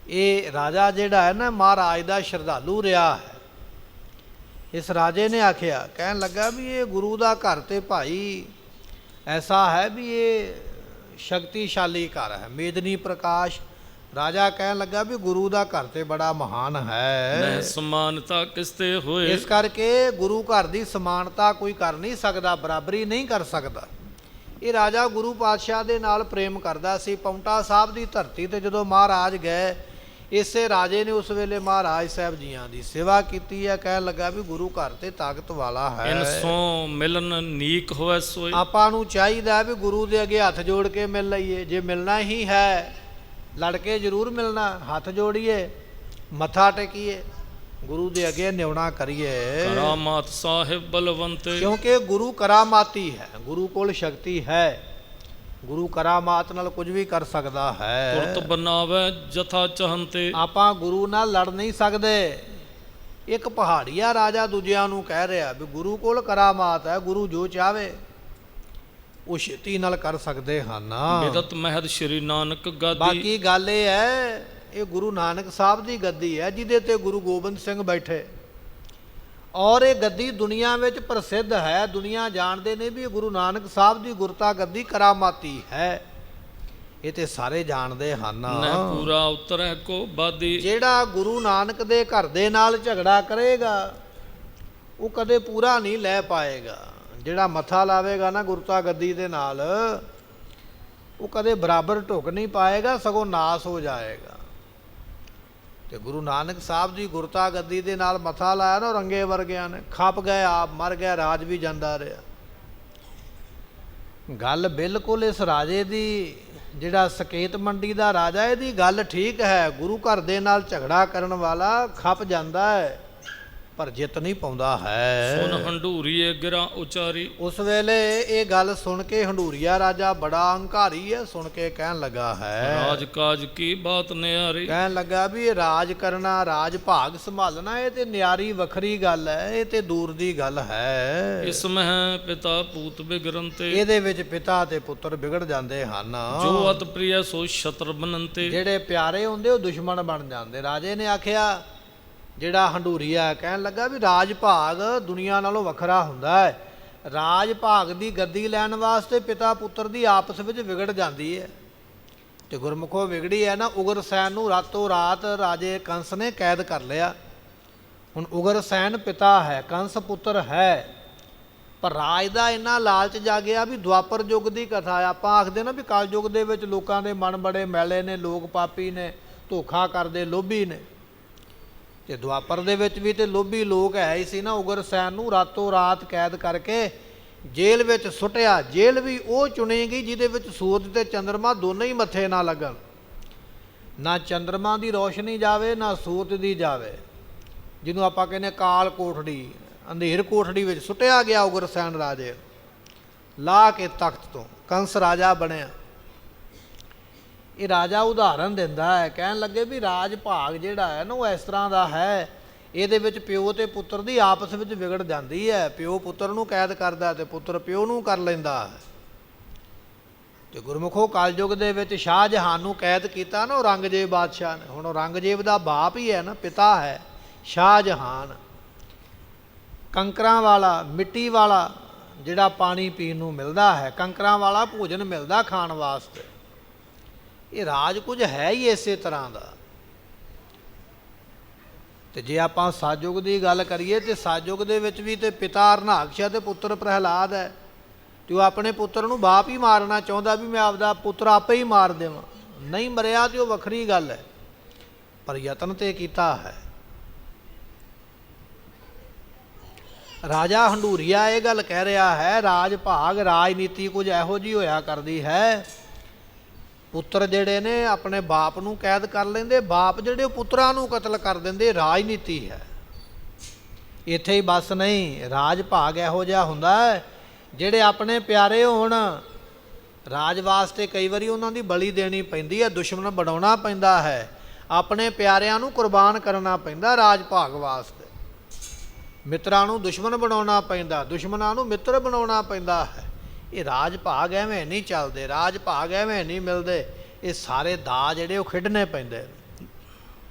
ਇਹ ਰਾਜਾ ਜਿਹੜਾ ਹੈ ਨਾ ਮਹਾਰਾਜ ਦਾ ਸ਼ਰਧਾਲੂ ਰਿਹਾ ਹੈ। ਇਸ ਰਾਜੇ ਨੇ ਆਖਿਆ, ਕਹਿਣ ਲੱਗਾ ਵੀ ਇਹ ਗੁਰੂ ਦਾ ਘਰ ਤੇ ਭਾਈ ਐਸਾ ਹੈ ਵੀ ਇਹ ਸ਼ਕਤੀਸ਼ਾਲੀ ਘਰ ਹੈ, ਮੇਦਨੀ ਪ੍ਰਕਾਸ਼। ਰਾਜਾ ਕਹਿਣ ਲੱਗਾ ਵੀ ਗੁਰੂ ਦਾ ਘਰ ਤੇ ਬੜਾ ਮਹਾਨ ਹੈ, ਮੈਂ ਸਮਾਨਤਾ ਕਿਸਤੇ ਹੋਏ, ਇਸ ਕਰਕੇ ਗੁਰੂ ਘਰ ਦੀ ਸਮਾਨਤਾ ਕੋਈ ਕਰ ਨਹੀਂ ਸਕਦਾ, ਬਰਾਬਰੀ ਨਹੀਂ ਕਰ ਸਕਦਾ। ਇਹ ਰਾਜਾ ਗੁਰੂ ਪਾਤਸ਼ਾਹ ਦੇ ਨਾਲ ਪ੍ਰੇਮ ਕਰਦਾ ਸੀ। ਪਾਉਂਟਾ ਸਾਹਿਬ ਦੀ ਧਰਤੀ ਤੇ ਜਦੋਂ ਮਹਾਰਾਜ ਗਏ, ਇਸੇ ਰਾਜੇ ਨੇ ਉਸ ਵੇਲੇ ਮਹਾਰਾਜ ਸਾਹਿਬ ਜੀਆਂ ਦੀ ਸੇਵਾ ਕੀਤੀ ਹੈ। ਕਹਿਣ ਲੱਗਾ ਵੀ ਗੁਰੂ ਘਰ ਤੇ ਤਾਕਤ ਵਾਲਾ ਹੈ, ਇਨ ਸੋ ਮਿਲਨ ਨੀਕ ਹੋਵੇ ਸੋਏ, ਆਪਾਂ ਨੂੰ ਚਾਹੀਦਾ ਵੀ ਗੁਰੂ ਦੇ ਅੱਗੇ ਹੱਥ ਜੋੜ ਕੇ ਮਿਲ ਲਈਏ। ਜੇ ਮਿਲਣਾ ਹੀ ਹੈ, ਲੜ ਕੇ ਜ਼ਰੂਰ ਮਿਲਣਾ, ਹੱਥ ਜੋੜੀਏ, ਮੱਥਾ ਟੇਕੀਏ, ਗੁਰੂ ਦੇ ਅੱਗੇ ਨਿਉਣਾ ਕਰੀਏ। ਕਰਾਮਾਤ ਸਾਹਿਬ ਬਲਵੰਤੇ, ਕਿਉਂਕਿ ਗੁਰੂ ਕਰਾਮਾਤੀ ਹੈ, ਗੁਰੂ ਕੋਲ ਸ਼ਕਤੀ ਹੈ, ਗੁਰੂ ਕਰਾਮਾਤ ਨਾਲ ਕੁਝ ਵੀ ਕਰ ਸਕਦਾ ਹੈ। ਤੁਰਤ ਬਨਾਵੇ ਜਥਾ ਚਾਹੰਤੇ, ਆਪਾਂ ਗੁਰੂ ਨਾਲ ਲੜ ਨਹੀਂ ਸਕਦੇ। ਇੱਕ ਪਹਾੜੀਆ ਰਾਜਾ ਦੂਜਿਆਂ ਨੂੰ ਕਹਿ ਰਿਹਾ ਵੀ ਗੁਰੂ ਕੋਲ ਕਰਾਮਾਤ ਹੈ, ਗੁਰੂ ਜੋ ਚਾਹਵੇ ਉਹ ਛੇਤੀ ਨਾਲ ਕਰ ਸਕਦੇ ਹਨ। ਬਿਦਤ ਮਹਿਦ ਸ਼੍ਰੀ ਨਾਨਕ ਗਾਦੀ, ਬਾਕੀ ਗੱਲ ਇਹ ਹੈ, ਇਹ ਗੁਰੂ ਨਾਨਕ ਸਾਹਿਬ ਦੀ ਗੱਦੀ ਹੈ ਜਿਹਦੇ ਤੇ ਗੁਰੂ ਗੋਬਿੰਦ ਸਿੰਘ ਬੈਠੇ, ਔਰ ਇਹ ਗੱਦੀ ਦੁਨੀਆ ਵਿੱਚ ਪ੍ਰਸਿੱਧ ਹੈ। ਦੁਨੀਆ ਜਾਣਦੇ ਨੇ ਵੀ ਇਹ ਗੁਰੂ ਨਾਨਕ ਸਾਹਿਬ ਦੀ ਗੁਰਤਾ ਗੱਦੀ ਕਰਾਮਾਤੀ ਹੈ, ਇਹ ਤੇ ਸਾਰੇ ਜਾਣਦੇ ਹਨ। ਨਹਿ ਪੂਰਾ ਉਤਰੈ ਕੋ ਬਾਦੀ, ਜਿਹੜਾ ਗੁਰੂ ਨਾਨਕ ਦੇ ਘਰ ਦੇ ਨਾਲ ਝਗੜਾ ਕਰੇਗਾ ਉਹ ਕਦੇ ਪੂਰਾ ਨਹੀਂ ਲੈ ਪਾਏਗਾ। ਜਿਹੜਾ ਮੱਥਾ ਲਾਵੇਗਾ ਨਾ ਗੁਰਤਾ ਗੱਦੀ ਦੇ ਨਾਲ, ਉਹ ਕਦੇ ਬਰਾਬਰ ਢੁੱਕ ਨਹੀਂ ਪਾਏਗਾ, ਸਗੋਂ ਨਾਸ ਹੋ ਜਾਏਗਾ। ਤੇ ਗੁਰੂ ਨਾਨਕ ਸਾਹਿਬ ਦੀ ਗੁਰਤਾ ਗੱਦੀ ਦੇ ਨਾਲ ਮੱਥਾ ਲਾਇਆ ਨਾ, ਰੰਗੇ ਵਰਗਿਆਂ ਨੇ ਖੱਪ ਗਏ, ਆਪ ਮਰ ਗਏ, ਰਾਜ ਵੀ ਜਾਂਦਾ ਰਿਹਾ। ਗੱਲ ਬਿਲਕੁਲ ਇਸ ਰਾਜੇ ਦੀ, ਜਿਹੜਾ ਸਕੇਤ ਮੰਡੀ ਦਾ ਰਾਜਾ, ਇਹਦੀ ਗੱਲ ਠੀਕ ਹੈ। ਗੁਰੂ ਘਰ ਦੇ ਨਾਲ ਝਗੜਾ ਕਰਨ ਵਾਲਾ ਖੱਪ ਜਾਂਦਾ ਹੈ ਪਰ ਜਿੱਤ ਨਹੀਂ ਪਾਉਂਦਾ ਹੈ। ਸੁਨ ਹੰਡੂਰੀਏ ਗਿਰਾ ਉਚਾਰੀ, ਉਸ ਵੇਲੇ ਇਹ ਗੱਲ ਸੁਣ ਕੇ ਹੰਡੂਰੀਆ ਰਾਜਾ ਬੜਾ ਹੰਕਾਰੀ ਹੈ, ਸੁਣ ਕੇ ਕਹਿਣ ਲੱਗਾ ਹੈ, ਰਾਜ ਕਾਜ ਕੀ ਬਾਤ ਨਿਆਰੀ, ਕਹਿਣ ਲੱਗਾ ਵੀ ਇਹ ਰਾਜ ਕਰਨਾ, ਰਾਜ ਭਾਗ ਸੰਭਾਲਣਾ, ਇਹ ਤੇ ਨਿਆਰੀ ਵੱਖਰੀ ਗੱਲ ਹੈ, ਇਹ ਤੇ ਦੂਰ ਦੀ ਗੱਲ ਹੈ। ਇਸ ਮਹਿ ਪਿਤਾ ਪੂਤ ਬਿਗਰੰਤੇ, ਇਹਦੇ ਵਿੱਚ ਪਿਤਾ ਤੇ ਪੁੱਤਰ ਵਿਗੜ ਜਾਂਦੇ ਹਨ। ਜੋ ਅਤ ਪ੍ਰਿਯ ਸੋ ਸ਼ਤਰ ਬਨੰਤੇ, ਜਿਹੜੇ ਪਿਆਰੇ ਹੁੰਦੇ ਉਹ ਦੁਸ਼ਮਣ ਬਣ ਜਾਂਦੇ। ਰਾਜੇ ਨੇ ਆਖਿਆ, ਜਿਹੜਾ ਹੰਡੂਰੀਆ ਕਹਿਣ ਲੱਗਾ ਵੀ ਰਾਜ ਭਾਗ ਦੁਨੀਆ ਨਾਲੋਂ ਵੱਖਰਾ ਹੁੰਦਾ ਹੈ। ਰਾਜ ਭਾਗ ਦੀ ਗੱਦੀ ਲੈਣ ਵਾਸਤੇ ਪਿਤਾ ਪੁੱਤਰ ਦੀ ਆਪਸ ਵਿੱਚ ਵਿਗੜ ਜਾਂਦੀ ਹੈ, ਤੇ ਗੁਰਮੁਖੋਂ ਵਿਗੜੀ ਹੈ ਨਾ। ਉਗਰਸੈਨ ਨੂੰ ਰਾਤੋਂ ਰਾਤ ਰਾਜੇ ਕੰਸ ਨੇ ਕੈਦ ਕਰ ਲਿਆ। ਹੁਣ ਉਗਰਸੈਨ ਪਿਤਾ ਹੈ, ਕੰਸ ਪੁੱਤਰ ਹੈ। ਪਰ ਰਾਜ ਦਾ ਇੰਨਾ ਲਾਲਚ ਜਾਗਿਆ ਵੀ ਦੁਆਪਰ ਯੁੱਗ ਦੀ ਕਥਾ ਆ। ਆਪਾਂ ਆਖਦੇ ਨਾ ਵੀ ਕਲ ਯੁੱਗ ਦੇ ਵਿੱਚ ਲੋਕਾਂ ਦੇ ਮਨ ਬੜੇ ਮੈਲੇ ਨੇ, ਲੋਕ ਪਾਪੀ ਨੇ, ਧੋਖਾ ਕਰਦੇ, ਲੋਭੀ ਨੇ। ਤੇ ਦੁਆਪਰ ਦੇ ਵਿੱਚ ਵੀ ਤੇ ਲੋਭੀ ਲੋਕ ਹੈ ਹੀ ਸੀ ਨਾ। ਉਗਰਸੈਨ ਨੂੰ ਰਾਤੋਂ ਰਾਤ ਕੈਦ ਕਰਕੇ ਜੇਲ੍ਹ ਵਿੱਚ ਸੁੱਟਿਆ। ਜੇਲ੍ਹ ਵੀ ਉਹ ਚੁਣੀ ਗਈ ਜਿਹਦੇ ਵਿੱਚ ਸੂਰਜ ਤੇ ਚੰਦਰਮਾ ਦੋਨੇ ਹੀ ਮੱਥੇ ਨਾ ਲੱਗਣ। ਨਾ ਚੰਦਰਮਾ ਦੀ ਰੋਸ਼ਨੀ ਜਾਵੇ, ਨਾ ਸੂਰਜ ਦੀ ਜਾਵੇ, ਜਿਹਨੂੰ ਆਪਾਂ ਕਹਿੰਦੇ ਕਾਲ ਕੋਠੜੀ, ਅੰਧੇਰ ਕੋਠੜੀ ਵਿੱਚ ਸੁੱਟਿਆ ਗਿਆ ਉਗਰਸੈਨ ਰਾਜੇ। ਲਾ ਕੇ ਤਖਤ ਤੋਂ ਕੰਸ ਰਾਜਾ ਬਣਿਆ। ਇਹ ਰਾਜਾ ਉਦਾਹਰਨ ਦਿੰਦਾ ਹੈ, ਕਹਿਣ ਲੱਗੇ ਵੀ ਰਾਜ ਭਾਗ ਜਿਹੜਾ ਹੈ ਨਾ ਉਹ ਇਸ ਤਰ੍ਹਾਂ ਦਾ ਹੈ, ਇਹਦੇ ਵਿੱਚ ਪਿਓ ਤੇ ਪੁੱਤਰ ਦੀ ਆਪਸ ਵਿੱਚ ਵਿਗੜ ਜਾਂਦੀ ਹੈ। ਪਿਓ ਪੁੱਤਰ ਨੂੰ ਕੈਦ ਕਰਦਾ ਤੇ ਪੁੱਤਰ ਪਿਓ ਨੂੰ ਕਰ ਲੈਂਦਾ ਹੈ। ਤੇ ਗੁਰਮੁਖੋ ਕਲਯੁੱਗ ਦੇ ਵਿੱਚ ਸ਼ਾਹਜਹਾਨ ਨੂੰ ਕੈਦ ਕੀਤਾ ਨਾ ਔਰੰਗਜ਼ੇਬ ਬਾਦਸ਼ਾਹ ਨੇ। ਹੁਣ ਔਰੰਗਜ਼ੇਬ ਦਾ ਬਾਪ ਹੀ ਹੈ ਨਾ, ਪਿਤਾ ਹੈ ਸ਼ਾਹਜਹਾਨ। ਕੰਕਰਾਂ ਵਾਲਾ, ਮਿੱਟੀ ਵਾਲਾ ਜਿਹੜਾ ਪਾਣੀ ਪੀਣ ਨੂੰ ਮਿਲਦਾ ਹੈ, ਕੰਕਰਾਂ ਵਾਲਾ ਭੋਜਨ ਮਿਲਦਾ ਖਾਣ ਵਾਸਤੇ। ਇਹ ਰਾਜ ਕੁਝ ਹੈ ਹੀ ਇਸੇ ਤਰ੍ਹਾਂ ਦਾ। ਤੇ ਜੇ ਆਪਾਂ ਸਤਿਯੁਗ ਦੀ ਗੱਲ ਕਰੀਏ ਤੇ ਸਤਿਯੁਗ ਦੇ ਵਿੱਚ ਵੀ ਤੇ ਪਿਤਾ ਹਰਨਾਕਸ਼ ਤੇ ਪੁੱਤਰ ਪ੍ਰਹਿਲਾਦ ਹੈ। ਤੇ ਉਹ ਆਪਣੇ ਪੁੱਤਰ ਨੂੰ ਬਾਪ ਹੀ ਮਾਰਨਾ ਚਾਹੁੰਦਾ ਵੀ ਮੈਂ ਆਪਦਾ ਪੁੱਤਰ ਆਪੇ ਹੀ ਮਾਰ ਦੇਵਾਂ। ਨਹੀਂ ਮਰਿਆ ਤੇ ਉਹ ਵੱਖਰੀ ਗੱਲ ਹੈ, ਪਰ ਯਤਨ ਤੇ ਕੀਤਾ ਹੈ। ਰਾਜਾ ਹੰਡੂਰੀਆ ਇਹ ਗੱਲ ਕਹਿ ਰਿਹਾ ਹੈ, ਰਾਜ ਭਾਗ ਰਾਜਨੀਤੀ ਕੁਝ ਇਹੋ ਜਿਹੀ ਹੋਇਆ ਕਰਦੀ ਹੈ। ਪੁੱਤਰ ਜਿਹੜੇ ਨੇ ਆਪਣੇ ਬਾਪ ਨੂੰ ਕੈਦ ਕਰ ਲੈਂਦੇ, ਬਾਪ ਜਿਹੜੇ ਉਹ ਪੁੱਤਰਾਂ ਨੂੰ ਕਤਲ ਕਰ ਦਿੰਦੇ। ਰਾਜਨੀਤੀ ਹੈ। ਇੱਥੇ ਹੀ ਬਸ ਨਹੀਂ, ਰਾਜ ਭਾਗ ਇਹੋ ਜਿਹਾ ਹੁੰਦਾ ਹੈ ਜਿਹੜੇ ਆਪਣੇ ਪਿਆਰੇ ਹੋਣ, ਰਾਜ ਵਾਸਤੇ ਕਈ ਵਾਰੀ ਉਹਨਾਂ ਦੀ ਬਲੀ ਦੇਣੀ ਪੈਂਦੀ ਹੈ, ਦੁਸ਼ਮਣ ਬਣਾਉਣਾ ਪੈਂਦਾ ਹੈ, ਆਪਣੇ ਪਿਆਰਿਆਂ ਨੂੰ ਕੁਰਬਾਨ ਕਰਨਾ ਪੈਂਦਾ ਰਾਜ ਭਾਗ ਵਾਸਤੇ। ਮਿੱਤਰਾਂ ਨੂੰ ਦੁਸ਼ਮਣ ਬਣਾਉਣਾ ਪੈਂਦਾ, ਦੁਸ਼ਮਣਾਂ ਨੂੰ ਮਿੱਤਰ ਬਣਾਉਣਾ ਪੈਂਦਾ ਹੈ। ਇਹ ਰਾਜ ਭਾਗ ਐਵੇਂ ਨਹੀਂ ਚੱਲਦੇ, ਰਾਜ ਭਾਗ ਐਵੇਂ ਨਹੀਂ ਮਿਲਦੇ। ਇਹ ਸਾਰੇ ਦਾ ਜਿਹੜੇ ਉਹ ਖੇਡਣੇ ਪੈਂਦੇ।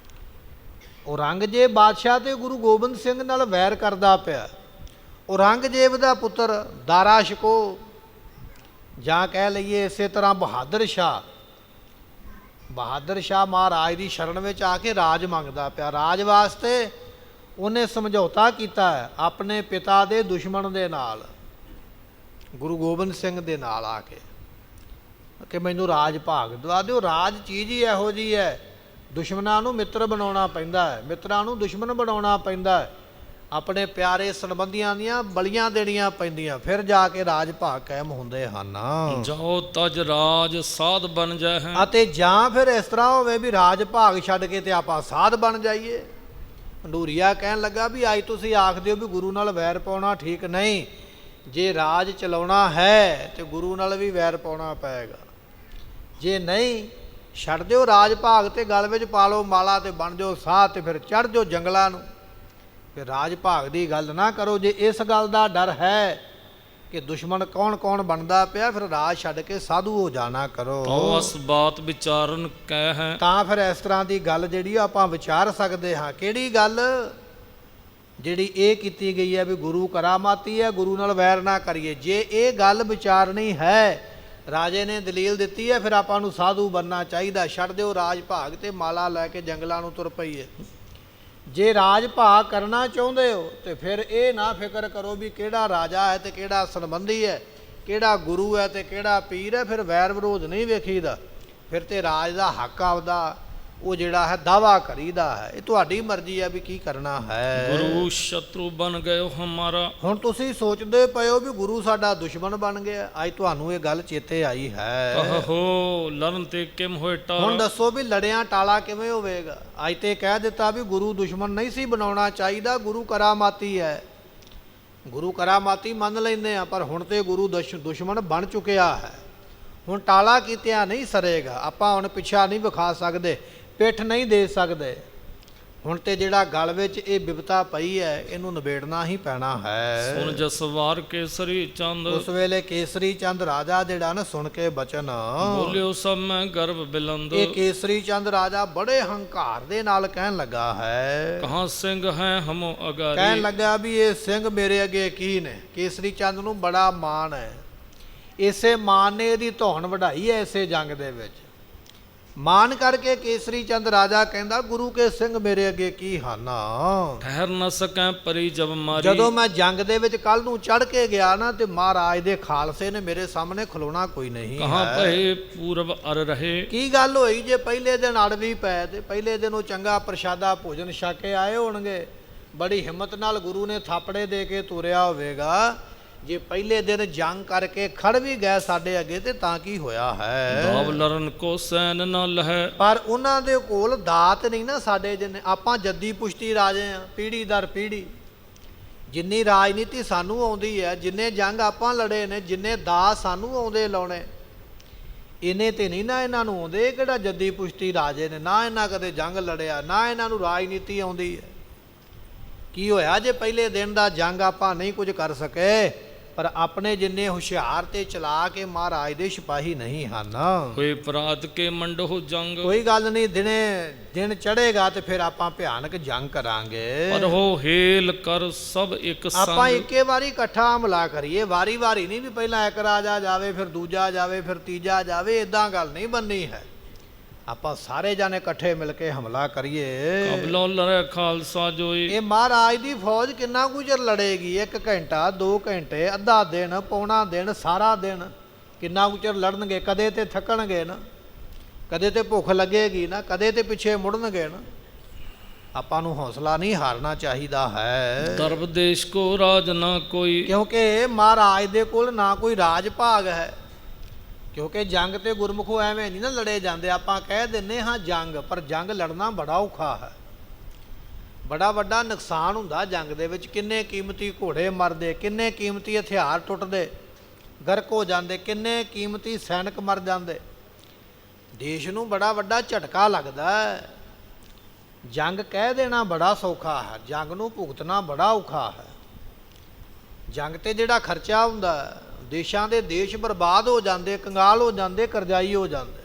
ਔਰੰਗਜ਼ੇਬ ਬਾਦਸ਼ਾਹ ਤੇ ਗੁਰੂ ਗੋਬਿੰਦ ਸਿੰਘ ਨਾਲ ਵੈਰ ਕਰਦਾ ਪਿਆ। ਔਰੰਗਜ਼ੇਬ ਦਾ ਪੁੱਤਰ ਦਾਰਾ ਸ਼ਿਕੋ, ਜਾਂ ਕਹਿ ਲਈਏ ਇਸੇ ਤਰ੍ਹਾਂ ਬਹਾਦਰ ਸ਼ਾਹ ਮਹਾਰਾਜ ਦੀ ਸ਼ਰਨ ਵਿੱਚ ਆ ਕੇ ਰਾਜ ਮੰਗਦਾ ਪਿਆ। ਰਾਜ ਵਾਸਤੇ ਉਹਨੇ ਸਮਝੌਤਾ ਕੀਤਾ ਹੈ ਆਪਣੇ ਪਿਤਾ ਦੇ ਦੁਸ਼ਮਣ ਦੇ ਨਾਲ, ਗੁਰੂ ਗੋਬਿੰਦ ਸਿੰਘ ਦੇ ਨਾਲ ਆ ਕੇ, ਕਿ ਮੈਨੂੰ ਰਾਜ ਭਾਗ ਦਵਾ ਦਿਓ। ਰਾਜ ਚੀਜ਼ ਹੀ ਇਹੋ ਜਿਹੀ ਹੈ, ਦੁਸ਼ਮਣਾਂ ਨੂੰ ਮਿੱਤਰ ਬਣਾਉਣਾ ਪੈਂਦਾ ਹੈ, ਮਿੱਤਰਾਂ ਨੂੰ ਦੁਸ਼ਮਣ ਬਣਾਉਣਾ ਪੈਂਦਾ ਹੈ, ਆਪਣੇ ਪਿਆਰੇ ਸੰਬੰਧੀਆਂ ਦੀਆਂ ਬਲੀਆਂ ਦੇਣੀਆਂ ਪੈਂਦੀਆਂ, ਫਿਰ ਜਾ ਕੇ ਰਾਜ ਭਾਗ ਕਾਇਮ ਹੁੰਦੇ ਹਨ। ਜੋ ਤਜ ਰਾਜ ਸਾਧ ਬਣ ਜਾਏ। ਅਤੇ ਜਾਂ ਫਿਰ ਇਸ ਤਰ੍ਹਾਂ ਹੋਵੇ ਵੀ ਰਾਜ ਭਾਗ ਛੱਡ ਕੇ ਤੇ ਆਪਾਂ ਸਾਧ ਬਣ ਜਾਈਏ। ਹੰਡੂਰੀਆ ਕਹਿਣ ਲੱਗਾ ਵੀ ਅੱਜ ਤੁਸੀਂ ਆਖਦੇ ਹੋ ਵੀ ਗੁਰੂ ਨਾਲ ਵੈਰ ਪਾਉਣਾ ਠੀਕ ਨਹੀਂ। ਜੇ ਰਾਜ ਚਲਾਉਣਾ ਹੈ ਤੇ ਗੁਰੂ ਨਾਲ ਵੀ ਵੈਰ ਪਾਉਣਾ ਪਏਗਾ। ਜੇ ਨਹੀਂ, ਛੱਡ ਦਿਓ ਰਾਜ ਭਾਗ ਤੇ ਗਲ ਵਿੱਚ ਪਾ ਲਓ ਮਾਲਾ ਤੇ ਬਣ ਜਾਓ ਸਾਧ, ਤੇ ਫਿਰ ਚੜ੍ਹ ਜਾਓ ਜੰਗਲਾਂ ਨੂੰ। ਫਿਰ ਰਾਜ ਭਾਗ ਦੀ ਗੱਲ ਨਾ ਕਰੋ। ਜੇ ਇਸ ਗੱਲ ਦਾ ਡਰ ਹੈ ਕਿ ਦੁਸ਼ਮਣ ਕੌਣ ਕੌਣ ਬਣਦਾ ਪਿਆ, ਫਿਰ ਰਾਜ ਛੱਡ ਕੇ ਸਾਧੂ ਹੋ ਜਾਣਾ ਕਰੋ। ਉਸ ਬਾਤ ਵਿਚਾਰਨ ਕਹਿ ਹੈ। ਤਾਂ ਫਿਰ ਇਸ ਤਰ੍ਹਾਂ ਦੀ ਗੱਲ ਜਿਹੜੀ ਆਪਾਂ ਵਿਚਾਰ ਸਕਦੇ ਹਾਂ। ਕਿਹੜੀ ਗੱਲ? ਜਿਹੜੀ ਇਹ ਕੀਤੀ ਗਈ ਹੈ ਵੀ ਗੁਰੂ ਕਰਾਮਾਤੀ ਹੈ, ਗੁਰੂ ਨਾਲ ਵੈਰ ਨਾ ਕਰੀਏ। ਜੇ ਇਹ ਗੱਲ ਵਿਚਾਰਨੀ ਹੈ, ਰਾਜੇ ਨੇ ਦਲੀਲ ਦਿੱਤੀ ਹੈ, ਫਿਰ ਆਪਾਂ ਨੂੰ ਸਾਧੂ ਬਣਨਾ ਚਾਹੀਦਾ। ਛੱਡ ਦਿਓ ਰਾਜ ਭਾਗ ਤੇ ਮਾਲਾ ਲੈ ਕੇ ਜੰਗਲਾਂ ਨੂੰ ਤੁਰ ਪਈਏ। ਜੇ ਰਾਜ ਭਾਗ ਕਰਨਾ ਚਾਹੁੰਦੇ ਹੋ ਤੇ ਫਿਰ ਇਹ ਨਾ ਫਿਕਰ ਕਰੋ ਵੀ ਕਿਹੜਾ ਰਾਜਾ ਹੈ ਤੇ ਕਿਹੜਾ ਸੰਬੰਧੀ ਹੈ, ਕਿਹੜਾ ਗੁਰੂ ਹੈ ਤੇ ਕਿਹੜਾ ਪੀਰ ਹੈ। ਫਿਰ ਵੈਰ ਵਿਰੋਧ ਨਹੀਂ ਵੇਖੀਦਾ। ਫਿਰ ਤੇ ਰਾਜ ਦਾ ਹੱਕ ਆਪਦਾ ਉਹ ਜਿਹੜਾ ਹੈ ਦਾਵਾ ਕਰੀਦਾ ਹੈ। ਇਹ ਤੁਹਾਡੀ ਮਰਜ਼ੀ ਹੈ ਵੀ ਕੀ ਕਰਨਾ ਹੈ। ਗੁਰੂ ਸ਼ਤਰੂ ਬਣ ਗਏ ਹਮਾਰਾ। ਹੁਣ ਤੁਸੀਂ ਸੋਚਦੇ ਪਏ ਹੋ ਵੀ ਗੁਰੂ ਸਾਡਾ ਦੁਸ਼ਮਣ ਬਣ ਗਿਆ। ਅੱਜ ਤੁਹਾਨੂੰ ਇਹ ਗੱਲ ਚੇਤੇ ਆਈ ਹੈ। ਕਹੋ ਲਰਨ ਤੇ ਕਿਮ ਹੋਏ ਟਾਲਾ। ਹੁਣ ਦੱਸੋ ਵੀ ਲੜਿਆਂ ਟਾਲਾ ਕਿਵੇਂ ਹੋਵੇਗਾ। ਅੱਜ ਤੇ ਕਹਿ ਦਿੱਤਾ ਵੀ ਗੁਰੂ ਦੁਸ਼ਮਣ ਨਹੀਂ ਸੀ ਬਣਾਉਣਾ ਚਾਹੀਦਾ, ਗੁਰੂ ਕਰਾਮਾਤੀ ਹੈ। ਗੁਰੂ ਕਰਾਮਾਤੀ ਮੰਨ ਲੈਂਦੇ ਆ, ਪਰ ਹੁਣ ਤੇ ਗੁਰੂ ਦੁਸ਼ਮਣ ਬਣ ਚੁੱਕਿਆ ਹੈ। ਹੁਣ ਟਾਲਾ ਕੀਤਿਆਂ ਨਹੀਂ ਸਰੇਗਾ। ਆਪਾਂ ਹੁਣ ਪਿੱਛਾ ਨਹੀਂ ਵਿਖਾ ਸਕਦੇ, ਪਿੱਠ ਨਹੀਂ ਦੇ ਸਕਦੇ। ਹੁਣ ਤੇ ਜਿਹੜਾ ਗਲ ਵਿੱਚ ਇਹ ਬਿਪਤਾ ਪਈ ਹੈ, ਇਹਨੂੰ ਨਿਬੇੜਨਾ ਹੀ ਪੈਣਾ ਹੈ। ਸੁਣ ਜਸਵਾਰ ਕੇਸਰੀ ਚੰਦ। ਉਸ ਵੇਲੇ ਕੇਸਰੀ ਚੰਦ ਰਾਜਾ ਜਿਹੜਾ ਨਾ ਸੁਣ ਕੇ ਬਚਨ ਬੋਲਿਓ ਸਭ ਮੈਂ ਗਰਭ ਬਿਲੰਦ। ਇਹ ਕੇਸਰੀ ਚੰਦ ਰਾਜਾ ਬੜੇ ਹੰਕਾਰ ਦੇ ਨਾਲ ਕਹਿਣ ਲੱਗਾ ਹੈ, ਕਹਾਂ ਸਿੰਘ ਹੈ ਹਮੋ ਅਗਾਰੀ। ਕਹਿਣ ਲੱਗਾ ਵੀ ਇਹ ਸਿੰਘ ਮੇਰੇ ਅੱਗੇ ਕੀ ਨੇ। ਕੇਸਰੀ ਚੰਦ ਨੂੰ ਬੜਾ ਮਾਣ ਹੈ। ਇਸੇ ਮਾਣ ਨੇ ਇਹਦੀ ਧੌਣ ਵਢਾਈ ਹੈ ਇਸੇ ਜੰਗ ਦੇ ਵਿੱਚ। ਮਾਨ ਕਰਕੇ ਕੇਸਰੀ ਚੰਦ ਰਾਜਾ ਕਹਿੰਦਾ ਗੁਰੂ ਕੇ ਸਿੰਘ ਮੇਰੇ ਅੱਗੇ ਕੀ ਹਾਨਾ। ਠਹਿਰ ਨ ਸਕੈ ਪਰੀ ਜਬ ਮਾਰੀ। ਜਦੋਂ ਮੈਂ ਜੰਗ ਦੇ ਵਿੱਚ ਕੱਲ ਨੂੰ ਚੜ ਕੇ ਗਿਆ ਨਾ ਤੇ ਮਹਾਰਾਜ ਦੇ ਖਾਲਸੇ ਨੇ ਮੇਰੇ ਸਾਹਮਣੇ ਖਲੋਣਾ ਕੋਈ ਨਹੀਂ ਕਹਾਂ ਹੈ। ਭਏ ਪੂਰਬ ਅਰ ਰਹੇ। ਕੀ ਗੱਲ ਹੋਈ ਜੇ ਪਹਿਲੇ ਦਿਨ ਅੜਵੀ ਪਏ ਤੇ ਪਹਿਲੇ ਦਿਨ ਉਹ ਚੰਗਾ ਪ੍ਰਸ਼ਾਦਾ ਭੋਜਨ ਛਕ ਕੇ ਆਏ ਹੋਣਗੇ, ਬੜੀ ਹਿੰਮਤ ਨਾਲ ਗੁਰੂ ਨੇ ਥਾਪੜੇ ਦੇ ਕੇ ਤੁਰਿਆ ਹੋਵੇਗਾ। ਜੇ ਪਹਿਲੇ ਦਿਨ ਜੰਗ ਕਰਕੇ ਖੜ ਵੀ ਗਏ ਸਾਡੇ ਅੱਗੇ ਤੇ ਤਾਂ ਕੀ ਹੋਇਆ ਹੈ। ਦਾਵ ਲਰਨ ਕੋ ਸੈਨ ਨ ਲਹੈ। ਪਰ ਉਹਨਾਂ ਦੇ ਕੋਲ ਦਾਤ ਨਹੀਂ ਨਾ ਸਾਡੇ ਜਿੰਨੇ। ਆਪਾਂ ਜੱਦੀ ਪੁਸ਼ਤੀ ਰਾਜੇ ਆ, ਪੀੜ੍ਹੀ ਦਰ ਪੀੜ੍ਹੀ। ਜਿੰਨੀ ਰਾਜਨੀਤੀ ਸਾਨੂੰ ਆਉਂਦੀ ਹੈ, ਜਿੰਨੇ ਜੰਗ ਆਪਾਂ ਲੜੇ ਨੇ, ਜਿੰਨੇ ਦਾਸ ਸਾਨੂੰ ਆਉਂਦੇ ਲਾਉਣੇ, ਇਹਨੇ ਤੇ ਨਹੀਂ ਨਾ ਇਹਨਾਂ ਨੂੰ ਆਉਂਦੇ। ਕਿਹੜਾ ਜੱਦੀ ਪੁਸ਼ਤੀ ਰਾਜੇ ਨੇ, ਨਾ ਇਹਨਾਂ ਕਦੇ ਜੰਗ ਲੜਿਆ, ਨਾ ਇਹਨਾਂ ਨੂੰ ਰਾਜਨੀਤੀ ਆਉਂਦੀ ਹੈ। ਕੀ ਹੋਇਆ ਜੇ ਪਹਿਲੇ ਦਿਨ ਦਾ ਜੰਗ ਆਪਾਂ ਨਹੀਂ ਕੁਝ ਕਰ ਸਕੇ। ਪਰ ਆਪਣੇ ਜਿੰਨੇ ਹੁਸ਼ਿਆਰ ਤੇ ਚਲਾ ਕੇ ਮਹਾਰਾਜ ਦੇ ਸਿਪਾਹੀ ਨਹੀਂ ਹਨ। ਕੋਈ ਅਪਰਾਧ ਕੇ ਮੰਡੋ ਜੰਗ। ਕੋਈ ਗੱਲ ਨਹੀਂ, ਦਿਨ ਚੜੇਗਾ ਤੇ ਫਿਰ ਆਪਾਂ ਭਿਆਨਕ ਜੰਗ ਕਰਾਂਗੇ। ਪਰ ਹੋ ਹੇਲ ਕਰ ਸਭ ਇੱਕ ਸੰਗ। ਆਪਾਂ ਇੱਕੇ ਵਾਰੀ ਇਕੱਠਾ ਹਮਲਾ ਕਰੀਏ, ਵਾਰੀ ਵਾਰੀ ਨਹੀਂ ਵੀ ਪਹਿਲਾਂ ਇੱਕ ਰਾਜਾ ਜਾਵੇ ਫਿਰ ਦੂਜਾ ਜਾਵੇ ਫਿਰ ਤੀਜਾ ਜਾਵੇ। ਇਦਾਂ ਗੱਲ ਨਹੀਂ ਬਣਨੀ ਹੈ। ਆਪਾਂ ਸਾਰੇ ਜਾਣੇ ਇਕੱਠੇ ਮਿਲ ਕੇ ਹਮਲਾ ਕਰੀਏ। ਕਬਲੋ ਲੜੈ ਖਾਲਸਾ ਜੋਈ। ਇਹ ਮਹਾਰਾਜ ਦੀ ਫੌਜ ਕਿੰਨਾ ਕੁ ਚਿਰ ਲੜੇਗੀ? 1 ਘੰਟਾ, 2 ਘੰਟੇ, ਅੱਧਾ ਦਿਨ, ਪੌਣਾ ਦਿਨ, ਸਾਰਾ ਦਿਨ? ਕਿੰਨਾ ਕੁ ਚਿਰ ਲੜਨਗੇ? ਕਦੇ ਤੇ ਥੱਕਣਗੇ ਨਾ, ਕਦੇ ਤੇ ਭੁੱਖ ਲੱਗੇਗੀ ਨਾ, ਕਦੇ ਤੇ ਪਿੱਛੇ ਮੁੜਨਗੇ ਨਾ। ਆਪਾਂ ਨੂੰ ਹੌਸਲਾ ਨਹੀਂ ਹਾਰਨਾ ਚਾਹੀਦਾ ਹੈ। ਦਰਬ ਦੇਸ਼ ਕੋ ਰਾਜ ਨਾ ਕੋਈ। ਕਿਉਂਕਿ ਮਹਾਰਾਜ ਦੇ ਕੋਲ ਨਾ ਕੋਈ ਰਾਜ ਭਾਗ ਹੈ। ਕਿਉਂਕਿ ਜੰਗ ਤੇ ਗੁਰਮੁਖੋ ਐਵੇਂ ਨਹੀਂ ਨਾ ਲੜੇ ਜਾਂਦੇ। ਆਪਾਂ ਕਹਿ ਦਿੰਨੇ ਹਾਂ ਜੰਗ, ਪਰ ਜੰਗ ਲੜਨਾ ਬੜਾ ਔਖਾ ਹੈ। ਬੜਾ ਵੱਡਾ ਨੁਕਸਾਨ ਹੁੰਦਾ ਜੰਗ ਦੇ ਵਿੱਚ। ਕਿੰਨੇ ਕੀਮਤੀ ਘੋੜੇ ਮਰਦੇ, ਕਿੰਨੇ ਕੀਮਤੀ ਹਥਿਆਰ ਟੁੱਟਦੇ, ਗਰਕ ਹੋ ਜਾਂਦੇ, ਕਿੰਨੇ ਕੀਮਤੀ ਸੈਨਿਕ ਮਰ ਜਾਂਦੇ। ਦੇਸ਼ ਨੂੰ ਬੜਾ ਵੱਡਾ ਝਟਕਾ ਲੱਗਦਾ ਹੈ। ਜੰਗ ਕਹਿ ਦੇਣਾ ਬੜਾ ਸੌਖਾ ਹੈ, ਜੰਗ ਨੂੰ ਭੁਗਤਣਾ ਬੜਾ ਔਖਾ ਹੈ। ਜੰਗ ਤੇ ਜਿਹੜਾ ਖਰਚਾ ਹੁੰਦਾ, ਦੇਸ਼ਾਂ ਦੇ ਦੇਸ਼ ਬਰਬਾਦ ਹੋ ਜਾਂਦੇ, ਕੰਗਾਲ ਹੋ ਜਾਂਦੇ, ਕਰਜ਼ਾਈ ਹੋ ਜਾਂਦੇ।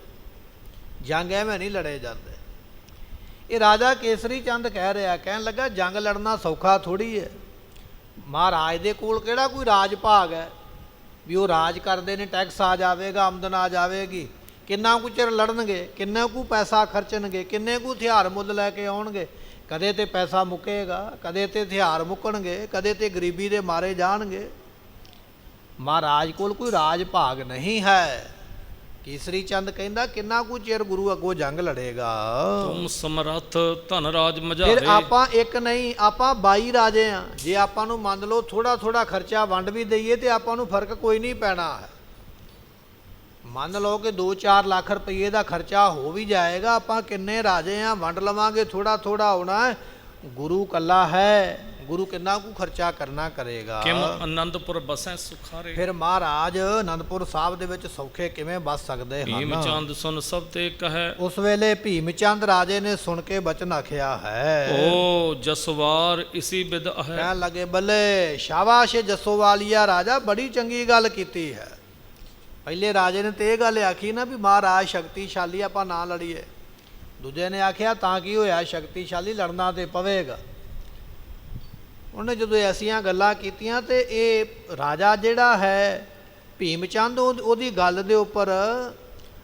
ਜੰਗ ਐਵੇਂ ਨਹੀਂ ਲੜੇ ਜਾਂਦੇ। ਇਹ ਰਾਜਾ ਕੇਸਰੀ ਚੰਦ ਕਹਿ ਰਿਹਾ, ਕਹਿਣ ਲੱਗਾ ਜੰਗ ਲੜਨਾ ਸੌਖਾ ਥੋੜ੍ਹੀ ਹੈ। ਮਹਾਰਾਜ ਦੇ ਕੋਲ ਕਿਹੜਾ ਕੋਈ ਰਾਜ ਭਾਗ ਹੈ ਵੀ ਉਹ ਰਾਜ ਕਰਦੇ ਨੇ, ਟੈਕਸ ਆ ਜਾਵੇਗਾ, ਆਮਦਨ ਆ ਜਾਵੇਗੀ। ਕਿੰਨਾ ਕੁ ਚਿਰ ਲੜਨਗੇ, ਕਿੰਨਾ ਕੁ ਪੈਸਾ ਖਰਚਣਗੇ, ਕਿੰਨੇ ਕੁ ਹਥਿਆਰ ਮੁੱਲ ਲੈ ਕੇ ਆਉਣਗੇ। ਕਦੇ ਤੇ ਪੈਸਾ ਮੁੱਕੇਗਾ, ਕਦੇ ਤੇ ਹਥਿਆਰ ਮੁੱਕਣਗੇ, ਕਦੇ ਤੇ ਗਰੀਬੀ ਦੇ ਮਾਰੇ ਜਾਣਗੇ। ਮਹਾਰਾਜ ਕੋਲ ਕੋਈ ਰਾਜ ਭਾਗ ਨਹੀਂ ਹੈ। ਕੇਸਰੀ ਚੰਦ ਕਹਿੰਦਾ ਕਿੰਨਾ ਕੁ ਚਿਰ ਗੁਰੂ ਅੱਗੋਂ ਜੰਗ ਲੜੇਗਾ। ਤੁਮ ਸਮਰੱਥ ਧਨ ਰਾਜ ਫਿਰ ਮਝਾਰੇ। ਆਪਾਂ ਇੱਕ ਨਹੀਂ, ਆਪਾਂ 22 ਰਾਜੇ ਆ। ਜੇ ਆਪਾਂ ਨੂੰ ਮੰਨ ਲਓ ਥੋੜਾ ਥੋੜਾ ਖਰਚਾ ਵੰਡ ਵੀ ਦਈਏ ਤੇ ਆਪਾਂ ਨੂੰ ਫਰਕ ਕੋਈ ਨਹੀਂ ਪੈਣਾ ਹੈ। ਮੰਨ ਲਓ ਕਿ 2-4 ਲੱਖ ਰੁਪਏ ਦਾ ਖਰਚਾ ਹੋ ਵੀ ਜਾਏਗਾ। ਆਪਾਂ ਕਿੰਨੇ ਰਾਜੇ ਆ, ਵੰਡ ਲਵਾਂਗੇ, ਥੋੜਾ ਥੋੜਾ ਹੋਣਾ ਹੈ। ਗੁਰੂ ਕੱਲਾ ਹੈ, ਗੁਰੂ ਕਿੰਨਾ ਕੁ ਖਰਚਾ ਕਰਨਾ ਕਰੇਗਾ। ਕਿਮ ਅਨੰਦਪੁਰ ਬਸੈ ਸੁਖਾਰੇ। ਫਿਰ ਮਹਾਰਾਜ ਅਨੰਦਪੁਰ ਸਾਹਿਬ ਦੇ ਵਿੱਚ ਸੌਖੇ ਕਿਵੇਂ ਬਸ ਸਕਦੇ ਭੀਮ ਹਨ। ਚੰਦ ਸੁਨ ਸਭ ਤੇ ਕਹੈ। ਉਸ ਵੇਲੇ ਭੀਮ ਚੰਦ ਰਾਜੇ ਨੇ ਸੁਣ ਕੇ ਬਚਨ ਆਖਿਆ ਹੈ, ਓ ਜਸਵਾਰ ਇਸੀ ਬਿਦ ਹੈ। ਕਹਿਣ ਲੱਗੇ ਬੱਲੇ, ਸ਼ਾਬਾਸ਼ ਜੱਸੋਵਾਲੀਆ ਰਾਜਾ, ਬੜੀ ਚੰਗੀ ਗੱਲ ਕੀਤੀ ਹੈ। ਪਹਿਲੇ ਰਾਜੇ ਨੇ ਤੇ ਇਹ ਗੱਲ ਆਖੀ ਨਾ ਵੀ ਮਹਾਰਾਜ ਸ਼ਕਤੀਸ਼ਾਲੀ, ਆਪਾਂ ਨਾ ਲੜੀਏ। ਦੂਜੇ ਨੇ ਆਖਿਆ ਤਾਂ ਕੀ ਹੋਇਆ, ਸ਼ਕਤੀਸ਼ਾਲੀ, ਲੜਨਾ ਤੇ ਪਵੇਗਾ। ਉਹਨੇ ਜਦੋਂ ਐਸੀਆਂ ਗੱਲਾਂ ਕੀਤੀਆਂ ਤੇ ਇਹ ਰਾਜਾ ਜਿਹੜਾ ਹੈ ਭੀਮ ਚੰਦ, ਉਹਦੀ ਗੱਲ ਦੇ ਉੱਪਰ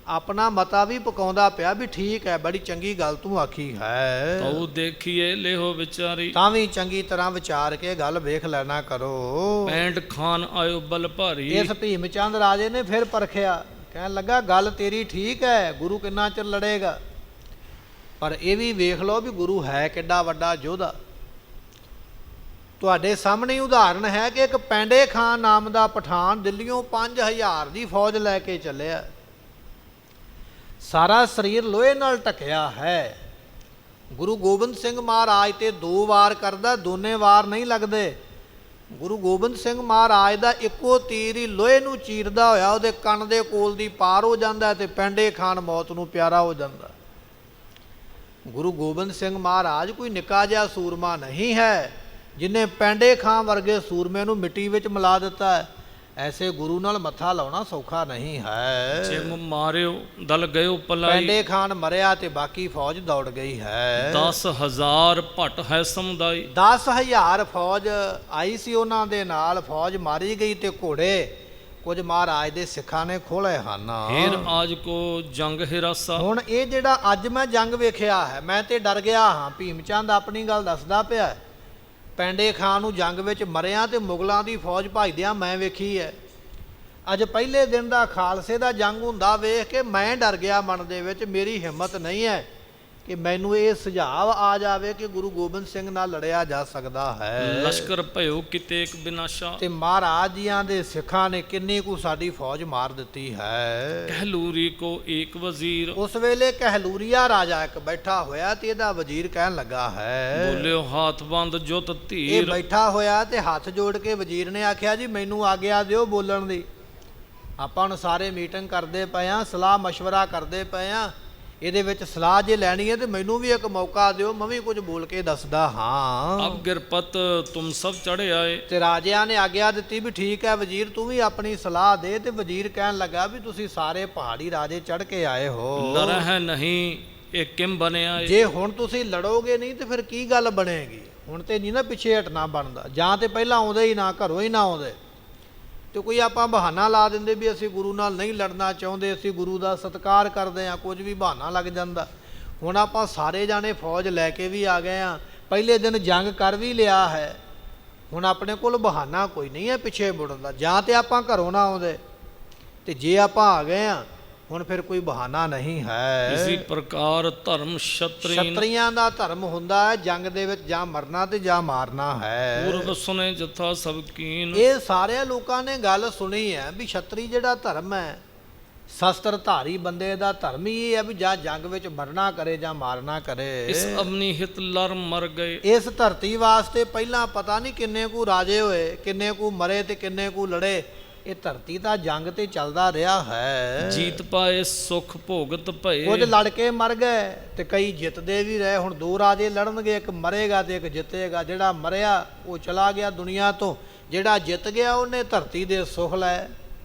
ਆਪਣਾ ਮਤਾ ਵੀ ਪਕਾਉਂਦਾ ਪਿਆ ਵੀ ਠੀਕ ਹੈ, ਬੜੀ ਚੰਗੀ ਗੱਲ ਤੂੰ ਆਖੀ ਹੈ। ਤਉ ਦੇਖੀਏ ਲਿਹੋ ਵਿਚਾਰੀ। ਤਾਂ ਵੀ ਚੰਗੀ ਤਰ੍ਹਾਂ ਵਿਚਾਰ ਕੇ ਗੱਲ ਵੇਖ ਲੈਣਾ ਕਰੋ। ਪੈਂਟ ਖਾਨ ਆਇਓ ਬਲ ਭਾਰੀ। ਇਸ ਭੀਮ ਚੰਦ ਰਾਜੇ ਨੇ ਫਿਰ ਪਰਖਿਆ, ਕਹਿਣ ਲੱਗਾ ਗੱਲ ਤੇਰੀ ਠੀਕ ਹੈ, ਗੁਰੂ ਕਿੰਨਾ ਚਿਰ ਲੜੇਗਾ, ਪਰ ਇਹ ਵੀ ਵੇਖ ਲਓ ਵੀ ਗੁਰੂ ਹੈ ਕਿੱਡਾ ਵੱਡਾ ਯੋਧਾ। ਤੁਹਾਡੇ ਸਾਹਮਣੇ ਹੀ ਉਦਾਹਰਣ ਹੈ ਕਿ ਇੱਕ ਪੈਂਡੇ ਖਾਨ ਨਾਮ ਦਾ ਪਠਾਨ ਦਿੱਲੀੋਂ 5000 ਦੀ ਫੌਜ ਲੈ ਕੇ ਚੱਲਿਆ। ਸਾਰਾ ਸਰੀਰ ਲੋਹੇ ਨਾਲ ਢਕਿਆ ਹੈ। ਗੁਰੂ ਗੋਬਿੰਦ ਸਿੰਘ ਮਹਾਰਾਜ ਤੇ 2 ਵਾਰ ਕਰਦਾ, ਦੋਨੇ ਵਾਰ ਨਹੀਂ ਲੱਗਦੇ। ਗੁਰੂ ਗੋਬਿੰਦ ਸਿੰਘ ਮਹਾਰਾਜ ਦਾ ਇੱਕੋ ਤੀਰ ਹੀ ਲੋਹੇ ਨੂੰ ਚੀਰਦਾ ਹੋਇਆ ਉਹਦੇ ਕੰਨ ਦੇ ਕੋਲ ਦੀ ਪਾਰ ਹੋ ਜਾਂਦਾ ਤੇ ਪੈਂਡੇ ਖਾਨ ਮੌਤ ਨੂੰ ਪਿਆਰਾ ਹੋ ਜਾਂਦਾ। ਗੁਰੂ ਗੋਬਿੰਦ ਸਿੰਘ ਮਹਾਰਾਜ ਕੋਈ ਨਿੱਕਾ ਜਿਹਾ ਸੂਰਮਾ ਨਹੀਂ ਹੈ ਜਿਹਨੇ ਪੈਂਡੇ ਖਾਂ ਵਰਗੇ ਸੂਰਮੇ ਨੂੰ ਮਿੱਟੀ ਵਿੱਚ ਮਿਲਾ ਦਿੱਤਾ ਹੈ। ਐਸੇ ਗੁਰੂ ਨਾਲ ਮੱਥਾ ਲਾਉਣਾ ਸੌਖਾ ਨਹੀਂ ਹੈ। ਜਿਮ ਮਾਰਿਓ ਦਲ ਗਇਓ ਪਲਾਈ। ਪੈਂਡੇ ਖਾਨ ਮਰਿਆ ਤੇ ਬਾਕੀ ਫੌਜ ਦੌੜ ਗਈ ਹੈ। 10,000 ਭੱਟ ਹੈ ਸਮੁਦਾਈ। 10,000 ਫੌਜ ਆਈ ਸੀ ਉਹਨਾਂ ਦੇ ਨਾਲ, ਫੌਜ ਮਾਰੀ ਗਈ ਤੇ ਘੋੜੇ ਕੁਝ ਮਹਾਰਾਜ ਦੇ ਸਿੱਖਾਂ ਨੇ ਖੋਲੇ ਹਨ। हेर आज को जंग हिरासा। ਹੁਣ ਇਹ ਜਿਹੜਾ ਅੱਜ ਮੈਂ ਜੰਗ ਵੇਖਿਆ ਹੈ, ਮੈਂ ਤੇ ਡਰ ਗਿਆ ਹਾਂ। ਭੀਮ ਚੰਦ ਆਪਣੀ ਗੱਲ ਦੱਸਦਾ ਪਿਆ, ਪੈਂਡੇ ਖਾਨ ਨੂੰ ਜੰਗ ਵਿੱਚ ਮਰਿਆ ਤੇ ਮੁਗਲਾਂ ਦੀ ਫੌਜ ਭਜਦਿਆਂ ਮੈਂ ਵੇਖੀ ਹੈ। ਅੱਜ ਪਹਿਲੇ ਦਿਨ ਦਾ ਖਾਲਸੇ ਦਾ ਜੰਗ ਹੁੰਦਾ ਵੇਖ ਕੇ ਮੈਂ ਡਰ ਗਿਆ ਮਨ ਦੇ ਵਿੱਚ। ਮੇਰੀ ਹਿੰਮਤ ਨਹੀਂ ਹੈ ਕਿ ਮੈਨੂੰ ਇਹ ਸੁਝਾਅ ਆ ਜਾਵੇ ਕਿ ਗੁਰੂ ਗੋਬਿੰਦ ਸਿੰਘ ਨਾਲ ਲੜਿਆ ਜਾ ਸਕਦਾ ਹੈ। लश्कर भयो कितेक विनाशा। ਤੇ ਮਹਾਰਾਜ ਜੀਆਂ ਦੇ ਸਿੱਖਾਂ ਨੇ ਕਿੰਨੀ ਕੁ ਸਾਡੀ ਫੌਜ ਮਾਰ ਦਿੱਤੀ ਹੈ। कहलूरी को एक वजीर। ਉਸ ਵੇਲੇ ਕਹਿਲੂਰੀਆ ਰਾਜਾ ਇੱਕ ਬੈਠਾ ਹੋਇਆ ਤੇ ਇਹਦਾ ਵਜ਼ੀਰ ਕਹਿਣ ਲੱਗਾ ਹੈ, बोलियो हाथ बंद जुत ਇਹ धीर। ਬੈਠਾ ਹੋਇਆ ਤੇ ਹੱਥ ਜੋੜ ਕੇ ਵਜ਼ੀਰ ਨੇ ਆਖਿਆ ਜੀ ਮੈਨੂੰ ਆਗਿਆ ਦਿਓ ਬੋਲਣ ਦੀ। ਆਪਾਂ ਹੁਣ ਸਾਰੇ ਮੀਟਿੰਗ ਕਰਦੇ ਪਏ ਆ, ਸਲਾਹ ਮਸ਼ਵਰਾ ਕਰਦੇ ਪਏ ਆ, ਇਹਦੇ ਵਿੱਚ ਸਲਾਹ ਜੇ ਲੈਣੀ ਹੈ ਤੇ ਮੈਨੂੰ ਵੀ ਇੱਕ ਮੌਕਾ ਦਿਓ, ਮੈਂ ਵੀ ਕੁਝ ਬੋਲ ਕੇ ਦੱਸਦਾ ਹਾਂ। अब गिरपत तुम सब चढ़े आए। ਤੇ ਰਾਜਿਆਂ ਨੇ ਆਗਿਆ ਦਿੱਤੀ ਵੀ ਠੀਕ ਹੈ ਵਜ਼ੀਰ ਤੂੰ ਵੀ ਆਪਣੀ ਸਲਾਹ ਦੇ। ਤੇ ਵਜ਼ੀਰ ਕਹਿਣ ਲੱਗਾ ਵੀ ਤੁਸੀਂ ਸਾਰੇ ਪਹਾੜੀ ਰਾਜੇ ਚੜ੍ਹ ਕੇ ਆਏ ਹੋ, लड़ह नहीं ये किम बने आए। ਜੇ ਹੁਣ ਤੁਸੀਂ ਲੜੋਗੇ ਨਹੀਂ ਤੇ ਫਿਰ ਕੀ ਗੱਲ ਬਣੇਗੀ। ਹੁਣ ਤੇ ਨਹੀਂ ਨਾ ਪਿੱਛੇ ਹਟਣਾ ਬਣਦਾ, ਜਾਂ ਤੇ ਪਹਿਲਾਂ ਆਉਂਦੇ ਹੀ ਨਾ, ਘਰੋਂ ਹੀ ਨਾ ਆਉਂਦੇ। ਤੇ ਕੋਈ ਆਪਾਂ ਬਹਾਨਾ ਲਾ ਦਿੰਦੇ ਵੀ ਅਸੀਂ ਗੁਰੂ ਨਾਲ ਨਹੀਂ ਲੜਨਾ ਚਾਹੁੰਦੇ, ਅਸੀਂ ਗੁਰੂ ਦਾ ਸਤਿਕਾਰ ਕਰਦੇ ਹਾਂ, ਕੁਝ ਵੀ ਬਹਾਨਾ ਲੱਗ ਜਾਂਦਾ। ਹੁਣ ਆਪਾਂ ਸਾਰੇ ਜਾਣੇ ਫੌਜ ਲੈ ਕੇ ਵੀ ਆ ਗਏ ਹਾਂ, ਪਹਿਲੇ ਦਿਨ ਜੰਗ ਕਰ ਵੀ ਲਿਆ ਹੈ। ਹੁਣ ਆਪਣੇ ਕੋਲ ਬਹਾਨਾ ਕੋਈ ਨਹੀਂ ਹੈ ਪਿੱਛੇ ਮੁੜਨ ਦਾ। ਜਾਂ ਤੇ ਆਪਾਂ ਘਰੋਂ ਨਾ ਆਉਂਦੇ, ਤੇ ਜੇ ਆਪਾਂ ਆ ਗਏ ਹਾਂ ਹੁਣ ਫਿਰ ਕੋਈ ਬਹਾਨਾ ਨਹੀਂ ਹੈ। इसी प्रकार धर्म क्षत्रिय। ਛਤਰੀਆਂ ਦਾ ਧਰਮ ਹੁੰਦਾ ਹੈ ਜੰਗ ਦੇ ਵਿੱਚ ਜਾਂ ਮਰਨਾ ਤੇ ਜਾਂ ਮਾਰਨਾ ਹੈ। पूर्व सुने जथा सब कीन। ਇਹ ਸਾਰੇ ਲੋਕਾਂ ਨੇ ਗੱਲ ਸੁਣੀ ਹੈ ਵੀ ਛਤਰੀ ਜਿਹੜਾ ਧਰਮ ਹੈ, ਸ਼ਸਤਰ ਧਾਰੀ ਬੰਦੇ ਦਾ ਧਰਮ ਹੀ ਇਹ ਹੈ ਵੀ ਜਾਂ ਜੰਗ ਵਿੱਚ ਮਰਨਾ ਕਰੇ ਜਾਂ ਮਾਰਨਾ ਕਰੇ। इस अवनी हित लर मर गए। ਇਸ ਧਰਤੀ ਵਾਸਤੇ ਪਹਿਲਾਂ ਪਤਾ ਨਹੀਂ ਕਿੰਨੇ ਕੁ ਰਾਜੇ ਹੋਏ, ਕਿੰਨੇ ਕੁ ਮਰੇ ਤੇ ਕਿੰਨੇ ਕੁ ਲੜੇ। ਇਹ ਧਰਤੀ ਦਾ ਜੰਗ ਤੇ ਚੱਲਦਾ ਰਿਹਾ ਹੈ। जीत पाए सुख भोगत भये। ਕੁਝ ਲੜ ਕੇ ਮਰ ਗਏ ਤੇ ਕਈ ਜਿੱਤਦੇ ਵੀ ਰਹੇ। ਹੁਣ ਦੋ ਰਾਜੇ ਲੜਨਗੇ, ਇੱਕ ਮਰੇਗਾ ਤੇ ਇੱਕ ਜਿੱਤੇਗਾ। ਜਿਹੜਾ ਮਰਿਆ ਉਹ ਚਲਾ ਗਿਆ ਦੁਨੀਆ ਤੋਂ, ਜਿਹੜਾ ਜਿੱਤ ਗਿਆ ਉਹਨੇ ਧਰਤੀ ਦੇ ਸੁੱਖ ਲਏ।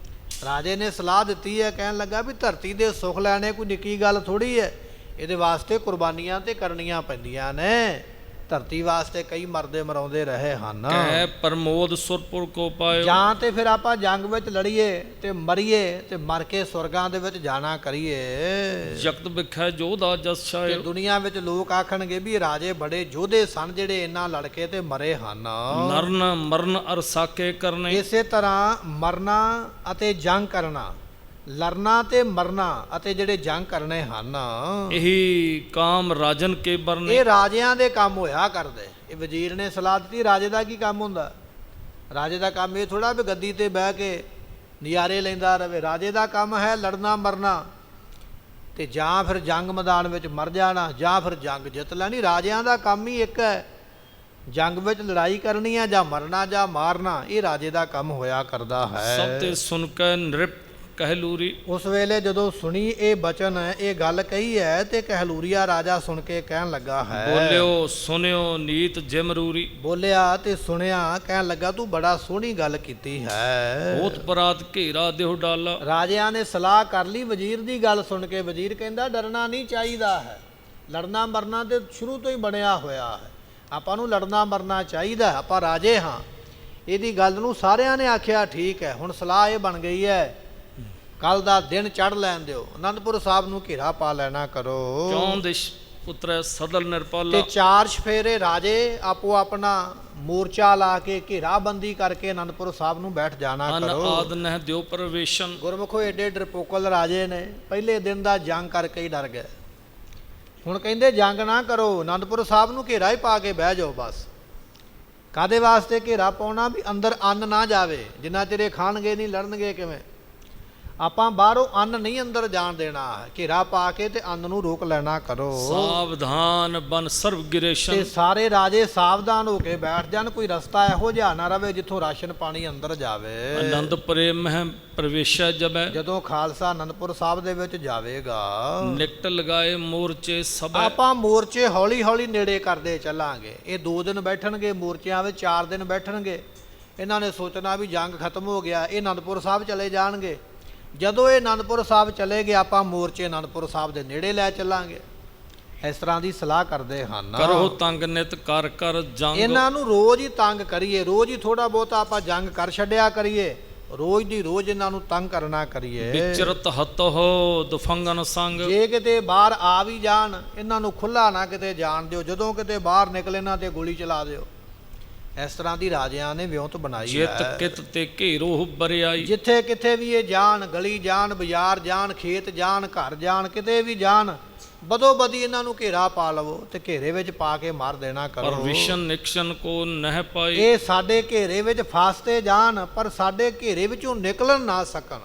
ਰਾਜੇ ਨੇ ਸਲਾਹ ਦਿੱਤੀ ਹੈ, ਕਹਿਣ ਲੱਗਾ ਵੀ ਧਰਤੀ ਦੇ ਸੁੱਖ ਲੈਣੇ ਕੋਈ ਨਿੱਕੀ ਗੱਲ ਥੋੜੀ ਹੈ, ਇਹਦੇ ਵਾਸਤੇ ਕੁਰਬਾਨੀਆਂ ਤੇ ਕਰਨੀਆਂ ਪੈਂਦੀਆਂ ਨੇ। ਧਰਤੀ ਵਾਸਤੇ ਕਈ ਮਰਦੇ ਮਰਾਉਂਦੇ ਰਹੇ ਹਨ। कह प्रमोद सुरपुर को पायो। ਜਾਂ ਤੇ ਫਿਰ ਆਪਾਂ ਜੰਗ ਵਿੱਚ ਲੜੀਏ ਤੇ ਮਰੀਏ ਤੇ ਮਰ ਕੇ ਸਵਰਗਾਂ ਦੇ ਵਿੱਚ ਜਾਣਾ ਕਰੀਏ। जगत बिखै जोधा जस ਤੇ छायो। ਦੁਨੀਆ ਵਿੱਚ ਲੋਕ ਆਖਣਗੇ ਵੀ ਰਾਜੇ ਬੜੇ ਯੋਧੇ ਸਨ ਜਿਹੜੇ ਇੰਨਾ ਲੜ ਕੇ ਤੇ ਮਰੇ ਹਨ। नरन मरन अर साके करने। ਇਸੇ ਤਰ੍ਹਾਂ ਮਰਨਾ ਅਤੇ ਜੰਗ ਕਰਨਾ, ਲੜਨਾ ਤੇ ਮਰਨਾ ਅਤੇ ਜਿਹੜੇ ਜੰਗ ਕਰਨੇ ਹਨ, यही काम राजन के बरने। ਇਹ ਰਾਜਿਆਂ ਦੇ ਕੰਮ ਹੋਇਆ ਕਰਦੇ। ਇਹ ਵਜ਼ੀਰ ਨੇ ਸਲਾਹ ਦਿੱਤੀ, ਰਾਜੇ ਦਾ ਕੀ ਕੰਮ ਹੁੰਦਾ? ਰਾਜੇ ਦਾ ਕੰਮ ਇਹ ਥੋੜਾ ਵੀ ਗੱਦੀ ਤੇ ਬਹਿ ਕੇ ਨਜ਼ਾਰੇ ਲੈਂਦਾ ਰਵੇ। ਰਾਜੇ ਦਾ ਕੰਮ ਹੈ ਲੜਨਾ ਮਰਨਾ, ਤੇ ਜਾਂ ਫਿਰ ਜੰਗ ਮੈਦਾਨ ਵਿੱਚ ਮਰ ਜਾਣਾ ਜਾਂ ਫਿਰ ਜੰਗ ਜਿੱਤ ਲੈਣੀ। ਰਾਜਿਆਂ ਦਾ ਕੰਮ ਹੀ ਇੱਕ ਹੈ, ਜੰਗ ਵਿੱਚ ਲੜਾਈ ਕਰਨੀ ਹੈ ਜਾਂ ਮਰਨਾ ਜਾਂ ਮਾਰਨਾ। ਇਹ ਰਾਜੇ ਦਾ ਕੰਮ ਹੋਇਆ ਕਰਦਾ ਹੈ। सब ते सुन कै नृप कहलूरी। ਉਸ ਵੇਲੇ ਜਦੋਂ ਸੁਣੀ ਇਹ ਬਚਨ, ਇਹ ਗੱਲ ਕਹੀ ਹੈ, ਤੇ ਕਹਿਲੂਰੀਆ ਰਾਜਾ ਸੁਣ ਕੇ ਕਹਿਣ ਲੱਗਾ ਹੈ, बोलियो सुनियो नीत जमरूरी। ਬੋਲਿਆ ਤੇ ਸੁਣਿਆ, ਕਹਿਣ ਲੱਗਾ ਤੂੰ ਬੜਾ ਸੋਹਣੀ ਗੱਲ ਕੀਤੀ ਹੈ। होत परात घेरा देह डाला। ਰਾਜਿਆਂ ਨੇ ਸਲਾਹ ਕਰ ਲਈ ਵਜ਼ੀਰ ਦੀ ਗੱਲ ਸੁਣ ਕੇ। ਵਜ਼ੀਰ ਕਹਿੰਦਾ ਡਰਨਾ ਨਹੀਂ ਚਾਹੀਦਾ ਹੈ, ਲੜਨਾ ਮਰਨਾ ਤੇ ਸ਼ੁਰੂ ਤੋਂ ਹੀ ਬਣਿਆ ਹੋਇਆ ਹੈ। ਆਪਾਂ ਨੂੰ ਲੜਨਾ ਮਰਨਾ ਚਾਹੀਦਾ, ਆਪਾਂ ਰਾਜੇ ਹਾਂ। ਇਹਦੀ ਗੱਲ ਨੂੰ ਸਾਰਿਆਂ ਨੇ ਆਖਿਆ ਠੀਕ ਹੈ। ਹੁਣ ਸਲਾਹ ਇਹ ਬਣ ਗਈ ਹੈ, ਕੱਲ ਦਾ ਦਿਨ ਚੜ੍ਹ ਲੈਣ ਦਿਓ, ਅਨੰਦਪੁਰ ਸਾਹਿਬ ਨੂੰ ਘੇਰਾ ਪਾ ਲੈਣਾ ਕਰੋ। चौं दिश उतरे सदल ਤੇ निरपाला। 4 ਚਫੇਰੇ ਰਾਜੇ ਆਪੋ ਆਪਣਾ ਮੋਰਚਾ ਲਾ ਕੇ ਘੇਰਾਬੰਦੀ ਕਰਕੇ ਅਨੰਦਪੁਰ ਸਾਹਿਬ ਨੂੰ ਬੈਠ ਜਾਣਾ अन ਕਰੋ। आद नह द्यो प्रवेशन। ਗੁਰਮੁਖੋ ਏਡੇ ਡਰਪੋਕਲ ਰਾਜੇ ਨੇ, ਪਹਿਲੇ ਦਿਨ ਦਾ ਜੰਗ ਕਰਕੇ ਹੀ ਡਰ ਗਏ। ਹੁਣ ਕਹਿੰਦੇ ਜੰਗ ਨਾ ਕਰੋ, ਅਨੰਦਪੁਰ ਸਾਹਿਬ ਨੂੰ ਘੇਰਾ ਹੀ ਪਾ ਕੇ ਬਹਿ ਜਾਓ ਬਸ। ਕਾਦੇ ਵਾਸਤੇ ਘੇਰਾ ਪਾਉਣਾ? ਵੀ ਅੰਦਰ ਅੰਨ ਨਾ ਜਾਵੇ, ਜਿੰਨਾ ਚਿਰ ਇਹ ਖਾਣਗੇ ਨਹੀਂ ਲੜਨਗੇ ਕਿਵੇਂ। ਆਪਾਂ ਬਾਹਰੋਂ ਅੰਨ ਨਹੀਂ ਅੰਦਰ ਜਾਣ ਦੇਣਾ, ਘੇਰਾ ਪਾ ਕੇ ਤੇ ਅੰਨ ਨੂੰ ਰੋਕ ਲੈਣਾ ਕਰੋ। सावधान बन सर्व ਤੇ गिरेशन। ਸਾਰੇ ਰਾਜੇ ਸਾਵਧਾਨ ਹੋ ਕੇ ਬੈਠ ਜਾਣ, ਕੋਈ ਰਸਤਾ ਇਹੋ ਜਿਹਾ ਨਾ ਰਵੇ ਜਿੱਥੋਂ ਰਾਸ਼ਨ ਪਾਣੀ ਅੰਦਰ ਜਾਵੇ। आनंद प्रेम मह प्रवेश जब ਜਦੋਂ ਖਾਲਸਾ ਅਨੰਦਪੁਰ ਸਾਹਿਬ ਦੇ ਵਿੱਚ ਜਾਵੇਗਾ, निकट लगाए मोर्चे सब। ਆਪਾਂ ਮੋਰਚੇ ਹੌਲੀ ਹੌਲੀ ਨੇੜੇ ਕਰਦੇ ਚੱਲਾਂਗੇ। ਇਹ 2 ਦਿਨ ਬੈਠਣਗੇ ਮੋਰਚਿਆਂ ਵਿੱਚ, 4 ਦਿਨ ਬੈਠਣਗੇ। ਇਹਨਾਂ ਨੇ ਸੋਚਣਾ ਵੀ ਜੰਗ ਖਤਮ ਹੋ ਗਿਆ, ਇਹ ਅਨੰਦਪੁਰ ਸਾਹਿਬ ਚਲੇ ਜਾਣਗੇ। ਜਦੋਂ ਇਹ ਅਨੰਦਪੁਰ ਸਾਹਿਬ ਚਲੇ ਗਏ, ਆਪਾਂ ਮੋਰਚੇ ਅਨੰਦਪੁਰ ਸਾਹਿਬ ਦੇ ਨੇੜੇ ਲੈ ਚੱਲਾਂਗੇ। ਇਸ ਤਰ੍ਹਾਂ ਦੀ ਸਲਾਹ ਕਰਦੇ ਹਨ। करो तंग नित कर जंग। ਇਹਨਾਂ ਨੂੰ ਰੋਜ਼ ਹੀ ਤੰਗ ਕਰੀਏ, ਰੋਜ਼ ਹੀ ਥੋੜਾ ਬਹੁਤਾ ਆਪਾਂ ਜੰਗ ਕਰ ਛੱਡਿਆ ਕਰੀਏ, ਰੋਜ਼ ਦੀ ਰੋਜ਼ ਇਹਨਾਂ ਨੂੰ ਤੰਗ ਕਰਨਾ ਕਰੀਏ। ਵਿਚਰਤ ਹਤਹੁ ਦੁਫੰਗਨ ਸੰਗ। ਜੇ ਕਿਤੇ ਬਾਹਰ ਆ ਵੀ ਜਾਣ ਇਹਨਾਂ ਨੂੰ ਖੁੱਲਾ ਨਾ ਕਿਤੇ ਜਾਣ ਦਿਓ, ਜਦੋਂ ਕਿਤੇ ਬਾਹਰ ਨਿਕਲੇ ਇਹਨਾਂ ਤੇ ਗੋਲੀ ਚਲਾ ਦਿਓ। ਇਸ ਤਰ੍ਹਾਂ ਦੀ ਰਾਜਿਆਂ ਨੇ ਵਿਉਂਤ ਬਣਾਈ ਜਿਤ ਹੈ। ਕਿਤ ਤੇ ਘੇਰੋ ਬਰਿਆਈ। ਜਿੱਥੇ ਕਿਤੇ ਵੀ ਇਹ ਜਾਣ, ਗਲੀ ਜਾਣ, ਬਾਜ਼ਾਰ ਜਾਣ, ਖੇਤ ਜਾਣ, ਘਰ ਜਾਣ, ਕਿਤੇ ਵੀ ਜਾਣ, ਬਦੋ ਬਦੀ ਇਹਨਾਂ ਨੂੰ ਘੇਰਾ ਪਾ ਲਵੋ ਤੇ ਘੇਰੇ ਵਿੱਚ ਪਾ ਕੇ ਮਾਰ ਦੇਣਾ ਪਰ ਕਰੋ। ਵਿਸ਼ਨ ਨਿਕਸ਼ਨ ਕੋ ਨਹਿ ਪਾਈ। ਇਹ ਸਾਡੇ ਘੇਰੇ ਵਿੱਚ ਫਸਤੇ ਜਾਣ ਪਰ ਸਾਡੇ ਘੇਰੇ ਵਿੱਚੋਂ ਨਿਕਲ ਨਾ ਸਕਣ,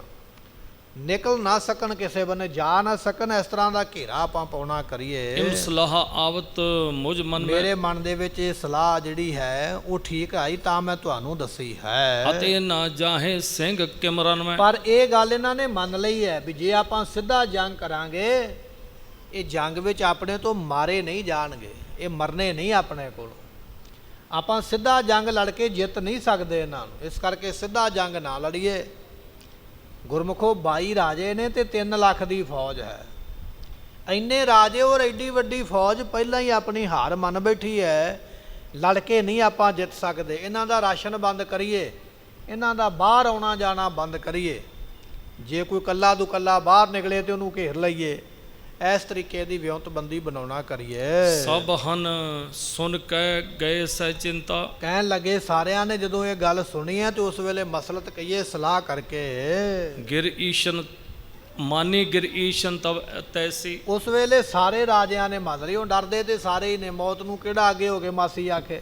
ਨਿਕਲ ਨਾ ਸਕਣ, ਕਿਸੇ ਬੰਨੇ ਜਾ ਨਾ ਸਕਣ। ਇਸ ਤਰ੍ਹਾਂ ਦਾ ਘੇਰਾ ਆਪਾਂ ਪਾਉਣਾ ਕਰੀਏ। ਇਮ ਸਲਾਹ ਆਵਤ ਮੁਝ ਮਨ ਮੈਂ। ਮੇਰੇ ਮਨ ਦੇ ਵਿੱਚ ਇਹ ਸਲਾਹ ਜਿਹੜੀ ਹੈ ਉਹ ਠੀਕ ਆਈ ਤਾਂ ਮੈਂ ਤੁਹਾਨੂੰ ਦੱਸੀ ਹੈ। ਅਤੇ ਨਾ ਜਾਹੇ ਸਿੰਘ ਕਿਮਰਨ ਮੈਂ। ਪਰ ਇਹ ਗੱਲ ਇਹਨਾਂ ਨੇ ਮੰਨ ਲਈ ਹੈ ਵੀ ਜੇ ਆਪਾਂ ਸਿੱਧਾ ਜੰਗ ਕਰਾਂਗੇ, ਇਹ ਜੰਗ ਵਿੱਚ ਆਪਣੇ ਤੋਂ ਮਾਰੇ ਨਹੀਂ ਜਾਣਗੇ, ਇਹ ਮਰਨੇ ਨਹੀਂ ਆਪਣੇ ਕੋਲ। ਆਪਾਂ ਸਿੱਧਾ ਜੰਗ ਲੜ ਕੇ ਜਿੱਤ ਨਹੀਂ ਸਕਦੇ ਇਹਨਾਂ ਨੂੰ, ਇਸ ਕਰਕੇ ਸਿੱਧਾ ਜੰਗ ਨਾ ਲੜੀਏ। ਗੁਰਮੁਖੋ 22 ਰਾਜੇ ਨੇ ਤੇ 3 ਲੱਖ ਦੀ ਫੌਜ ਹੈ। ਇੰਨੇ ਰਾਜੇ ਔਰ ਐਡੀ ਵੱਡੀ ਫੌਜ ਪਹਿਲਾਂ ਹੀ ਆਪਣੀ ਹਾਰ ਮੰਨ ਬੈਠੀ ਹੈ। ਲੜ ਕੇ ਨਹੀਂ ਆਪਾਂ ਜਿੱਤ ਸਕਦੇ। ਇਹਨਾਂ ਦਾ ਰਾਸ਼ਨ ਬੰਦ ਕਰੀਏ, ਇਹਨਾਂ ਦਾ ਬਾਹਰ ਆਉਣਾ ਜਾਣਾ ਬੰਦ ਕਰੀਏ। ਜੇ ਕੋਈ ਕੱਲਾ ਦੋ ਕੱਲਾ ਬਾਹਰ ਨਿਕਲੇ ਤੇ ਉਹਨੂੰ ਘੇਰ ਲਈਏ। ਇਸ ਤਰੀਕੇ ਦੀ ਵਿਉਂਤਬੰਦੀ ਬਣਾਉਣਾ ਕਰੀਏ। ਸਭ ਹਨ ਸੁਣ ਕੇ ਗਏ ਸਹਿ ਚਿੰਤਾ। ਕਹਿਣ ਲੱਗੇ ਸਾਰਿਆਂ ਨੇ ਜਦੋਂ ਇਹ ਗੱਲ ਸੁਣੀ ਹੈ ਤੇ ਉਸ ਵੇਲੇ ਮਸਲਤ ਕਹੀਏ ਸਲਾਹ ਕਰਕੇ। ਗਿਰ ਈਸ਼ਨ ਮਾਨੀ ਗਿਰ ਈਸ਼ਨ ਤਬ ਤੈਸੀ। ਉਸ ਵੇਲੇ ਸਾਰੇ ਰਾਜਿਆਂ ਨੇ ਮੰਨ ਲਈ। ਉਹ ਡਰਦੇ ਤੇ ਸਾਰੇ ਹੀ ਨੇ, ਮੌਤ ਨੂੰ ਕਿਹੜਾ ਅੱਗੇ ਹੋ ਕੇ ਮਾਸੀ ਆਖੇ।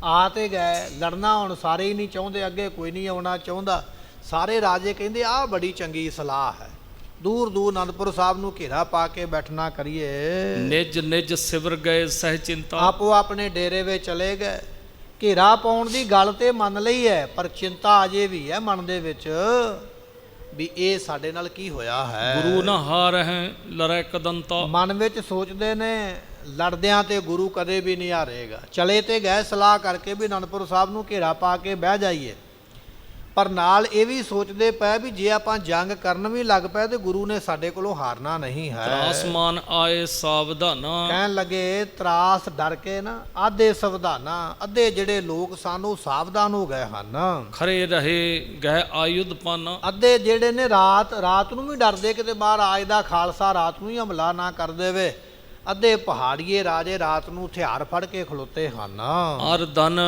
ਆ ਤੇ ਗਏ ਲੜਨਾ, ਹੁਣ ਸਾਰੇ ਹੀ ਨਹੀਂ ਚਾਹੁੰਦੇ, ਅੱਗੇ ਕੋਈ ਨਹੀਂ ਆਉਣਾ ਚਾਹੁੰਦਾ। ਸਾਰੇ ਰਾਜੇ ਕਹਿੰਦੇ ਆਹ ਬੜੀ ਚੰਗੀ ਸਲਾਹ ਹੈ, ਦੂਰ ਦੂਰ ਅਨੰਦਪੁਰ ਸਾਹਿਬ ਨੂੰ ਘੇਰਾ ਪਾ ਕੇ ਬੈਠਣਾ ਕਰੀਏ। ਨਿਜ ਨਿਜ ਸਿਵਰ ਗਏ ਸਹਿ ਚਿੰਤਾ। ਆਪੋ ਆਪਣੇ ਡੇਰੇ ਵਿੱਚ ਚਲੇ ਗਏ। ਘੇਰਾ ਪਾਉਣ ਦੀ ਗੱਲ ਤੇ ਮੰਨ ਲਈ ਹੈ ਪਰ ਚਿੰਤਾ ਅਜੇ ਵੀ ਹੈ ਮਨ ਦੇ ਵਿੱਚ ਵੀ ਇਹ ਸਾਡੇ ਨਾਲ ਕੀ ਹੋਇਆ ਹੈ। ਗੁਰੂ ਨਾ ਹਾਰ ਹੈ ਲੜੈ ਕਦੰਤਾ। ਮਨ ਵਿੱਚ ਸੋਚਦੇ ਨੇ ਲੜਦਿਆਂ ਤੇ ਗੁਰੂ ਕਦੇ ਵੀ ਨਹੀਂ ਹਾਰੇਗਾ। ਚਲੇ ਤੇ ਗਏ ਸਲਾਹ ਕਰਕੇ ਵੀ ਅਨੰਦਪੁਰ ਸਾਹਿਬ ਨੂੰ ਘੇਰਾ ਪਾ ਕੇ ਬਹਿ ਜਾਈਏ, ਪਰ ਨਾਲ ਇਹ ਵੀ ਸੋਚਦੇ ਪਏ ਵੀ ਜੇ ਆਪਾਂ ਜੰਗ ਕਰਨ ਵੀ ਲੱਗ ਪਏ ਤੇ ਗੁਰੂ ਨੇ ਸਾਡੇ ਕੋਲੋਂ ਹਾਰਨਾ ਨਹੀਂ ਹੈ। ਤਰਾਸਮਾਨ ਆਏ ਸਾਵਧਾਨਾ। ਕਹਿਣ ਲੱਗੇ ਤਰਾਸ ਡਰ ਕੇ ਨਾ ਆਧੇ ਸਾਵਧਾਨਾ, ਅੱਧੇ ਜਿਹੜੇ ਲੋਕ ਸਨ ਉਹ ਸਾਵਧਾਨ ਹੋ ਗਏ ਹਨ। ਖਰੇ ਰਹੇ ਗਏ ਆਯੁਧ ਪਾਨਾ। ਅੱਧੇ ਜਿਹੜੇ ਨੇ ਰਾਤ ਨੂੰ ਵੀ ਡਰਦੇ ਕਿਤੇ ਬਾਹਰ ਆਜ ਦਾ ਖਾਲਸਾ ਰਾਤ ਨੂੰ ਹੀ ਹਮਲਾ ਨਾ ਕਰ ਦੇਵੇ। ਅੱਧੇ ਪਹਾੜੀਏ ਰਾਜੇ ਰਾਤ ਨੂੰ ਹਥਿਆਰ ਫੜ ਕੇ ਖਲੋਤੇ ਹਨ। ਅਰ ਧਨ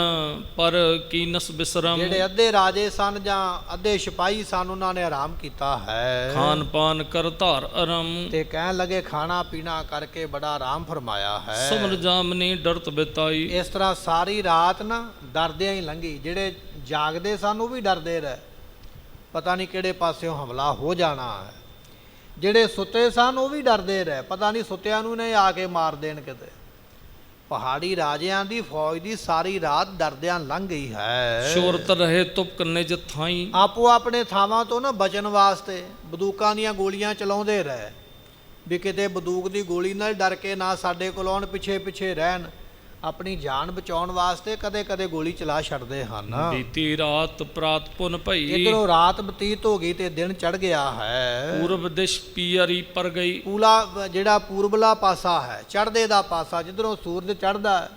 ਪਰ ਕੀਨਸ ਬਿਸਰਮ। ਜਿਹੜੇ ਅੱਧੇ ਰਾਜੇ ਸਨ ਜਾਂ ਅੱਧੇ ਸਿਪਾਹੀ ਸਨ ਉਹਨਾਂ ਨੇ ਆਰਾਮ ਕੀਤਾ ਹੈ। ਖਾਨ ਪਾਨ ਕਰ ਧਾਰ ਅਰਮ। ਤੇ ਕਹਿਣ ਲੱਗੇ ਖਾਣਾ ਪੀਣਾ ਕਰਕੇ ਬੜਾ ਆਰਾਮ ਫਰਮਾਇਆ ਹੈ। ਸਮਰ ਜਾਮਨੀ ਡਰਤ ਬਿਤਾਈ। ਇਸ ਤਰ੍ਹਾਂ ਸਾਰੀ ਰਾਤ ਨਾ ਡਰਦਿਆਂ ਹੀ ਲੰਘੀ। ਜਿਹੜੇ ਜਾਗਦੇ ਸਨ ਉਹ ਵੀ ਡਰਦੇ ਰਹੇ, ਪਤਾ ਨਹੀਂ ਕਿਹੜੇ ਪਾਸਿਓਂ ਹਮਲਾ ਹੋ ਜਾਣਾ ਹੈ। ਜਿਹੜੇ ਸੁੱਤੇ ਸਨ ਉਹ ਵੀ ਡਰਦੇ ਰਹੇ, ਪਤਾ ਨਹੀਂ ਸੁੱਤਿਆਂ ਨੂੰ ਨਹੀਂ ਆ ਕੇ ਮਾਰ ਦੇਣ ਕਿਤੇ। ਪਹਾੜੀ ਰਾਜਿਆਂ ਦੀ ਫੌਜ ਦੀ ਸਾਰੀ ਰਾਤ ਡਰਦਿਆਂ ਲੰਘ ਗਈ ਹੈ। ਸ਼ੋਰਤ ਰਹੇ ਤੁਪਕ ਨਿਜ ਥਾਈ। ਆਪੋ ਆਪਣੇ ਥਾਵਾਂ ਤੋਂ ਨਾ ਬਚਣ ਵਾਸਤੇ ਬੰਦੂਕਾਂ ਦੀਆਂ ਗੋਲੀਆਂ ਚਲਾਉਂਦੇ ਰਹੇ ਵੀ ਕਿਤੇ ਬੰਦੂਕ ਦੀ ਗੋਲੀ ਨਾਲ ਡਰ ਕੇ ਨਾ ਸਾਡੇ ਕੋਲ ਆਉਣ, ਪਿੱਛੇ ਪਿੱਛੇ ਰਹਿਣ। ਆਪਣੀ ਜਾਨ ਬਚਾਉਣ ਵਾਸਤੇ ਕਦੇ ਕਦੇ ਗੋਲੀ ਚਲਾ ਛੱਡਦੇ ਹਨ। ਬੀਤੀ ਰਾਤ ਪ੍ਰਾਤ ਪੁਨ ਭਈ। ਇੱਧਰੋਂ ਰਾਤ ਬਤੀਤ ਹੋ ਗਈ ਤੇ ਦਿਨ ਚੜ ਗਿਆ ਹੈ। ਪੂਰਬ ਦਿਸ਼ ਪੀਅਰੀ ਪਰ ਗਈ। ਪੂਲਾ ਜਿਹੜਾ ਪੂਰਬਲਾ ਪਾਸਾ ਹੈ, ਚੜ੍ਹਦੇ ਦਾ ਪਾਸਾ, ਜਿੱਧਰੋਂ ਸੂਰਜ ਚੜ੍ਹਦਾ ਹੈ,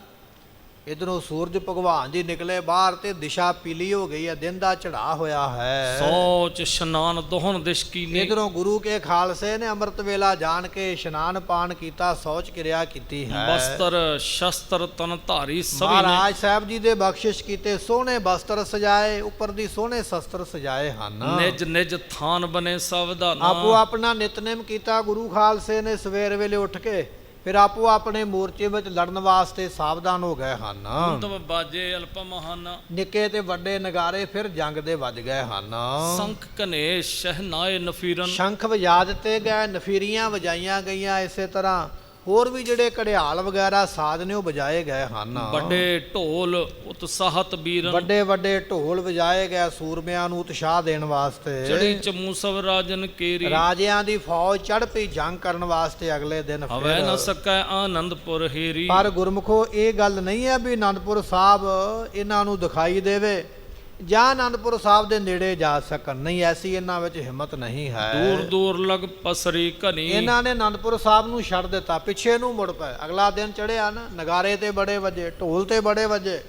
ਇੱਧਰੋਂ ਸੂਰਜ ਭਗਵਾਨ ਜੀ ਨਿਕਲੇ ਬਾਹਰ ਤੇ ਦਿਸ਼ਾ ਪੀਲੀ ਹੋ ਗਈ ਹੈ, ਦਿਨ ਦਾ ਚੜ੍ਹਾ ਹੋਇਆ ਹੈ। ਸੋਚ ਇਸ਼ਨਾਨ ਦੋਹਨ ਦਿਸ਼ ਕੀਨੇ। ਇੱਧਰੋਂ ਗੁਰੂ ਕੇ ਖਾਲਸੇ ਨੇ ਅੰਮ੍ਰਿਤ ਵੇਲਾ ਜਾਣ ਕੇ ਇਸ਼ਨਾਨ ਪਾਨ ਕੀਤਾ, ਸੌਚ ਕਿਰਿਆ ਕੀਤੀ ਹੈ। ਬਸਤਰ ਸ਼ਸਤਰ ਤਨ ਧਾਰੀ ਸਭੀ ਨੇ। ਮਹਾਰਾਜ ਸਾਹਿਬ ਜੀ ਦੇ ਬਖਸ਼ਿਸ਼ ਕੀਤੇ ਸੋਹਣੇ ਬਸਤਰ ਸਜਾਏ, ਉੱਪਰ ਦੀ ਸੋਹਣੇ ਸ਼ਸਤਰ ਸਜਾਏ ਹਨ। ਨਿਜ ਨਿਜ ਥਾਨ ਬਨੇ ਸਾਵਧਾਨਾ। ਆਪੋ ਆਪਣਾ ਨਿਤਨੇਮ ਕੀਤਾ ਗੁਰੂ ਖਾਲਸੇ ਨੇ ਸਵੇਰ ਵੇਲੇ ਉੱਠ ਕੇ, ਫਿਰ ਆਪੋ ਆਪਣੇ ਮੋਰਚੇ ਵਿੱਚ ਲੜਨ ਵਾਸਤੇ ਸਾਵਧਾਨ ਹੋ ਗਏ ਹਨ। ਤਬ ਬਾਜੇ ਅਲਪਮ ਹਨ। ਨਿੱਕੇ ਤੇ ਵੱਡੇ ਨਗਾਰੇ ਫਿਰ ਜੰਗ ਦੇ ਵੱਜ ਗਏ ਹਨ। ਸੰਖ ਕਨੇ ਸ਼ਹਿਨਾਏ ਨਫੀਰਨ। ਸ਼ੰਖ ਵਜਾ ਦਿੱਤੇ ਗਏ, ਨਫੀਰੀਆਂ ਵਜਾਈਆਂ ਗਈਆਂ। ਇਸੇ ਤਰ੍ਹਾਂ ਹੋਰ ਵੀ ਜਿਹੜੇ ਘੜਿਆਲ ਵਗੈਰਾ ਸਾਜ਼ ਨੇ ਉਹ ਵਜਾਏ ਗਏ ਹਨ। ਵੱਡੇ ਢੋਲ ਉਤਸਾਹਤ ਬੀਰਨ। ਵੱਡੇ ਵੱਡੇ ਢੋਲ ਵਜਾਏ ਗਏ ਸੂਰਮਿਆਂ ਨੂੰ ਉਤਸ਼ਾਹ ਦੇਣ ਵਾਸਤੇ। ਚੜੀ ਚਮੂ ਸਭ ਰਾਜਨ ਕੇਰੀ। ਰਾਜਿਆਂ ਦੀ ਫੌਜ ਚੜ੍ਹ ਪਈ ਜੰਗ ਕਰਨ ਵਾਸਤੇ ਅਗਲੇ ਦਿਨ ਹਵੈ ਨ ਫਿਰ। ਸਕੈ ਆਨੰਦਪੁਰ ਹੀਰੀ। ਪਰ ਗੁਰਮੁਖੋ ਇਹ ਗੱਲ ਨਹੀਂ ਹੈ ਵੀ ਅਨੰਦਪੁਰ ਸਾਹਿਬ ਇਹਨਾਂ ਨੂੰ ਦਿਖਾਈ ਦੇਵੇ ਜਾਂ ਅਨੰਦਪੁਰ ਸਾਹਿਬ ਦੇ ਨੇੜੇ ਜਾ ਸਕਣ, ਨਹੀਂ, ਐਸੀ ਇਹਨਾਂ ਵਿੱਚ ਹਿੰਮਤ ਨਹੀਂ ਹੈ। ਦੂਰ ਦੂਰ ਲਗ ਪਸਰੀ ਘਨੀ। ਇਹਨਾਂ ਨੇ ਅਨੰਦਪੁਰ ਸਾਹਿਬ ਨੂੰ ਛੱਡ ਦਿੱਤਾ, ਪਿੱਛੇ ਨੂੰ ਮੁੜ ਪਏ। ਅਗਲਾ ਦਿਨ ਚੜ੍ਹਿਆ ਨਾ, ਨਗਾਰੇ ਤੇ ਬੜੇ ਵੱਜੇ, ਢੋਲ ਤੇ ਬੜੇ ਵੱਜੇ,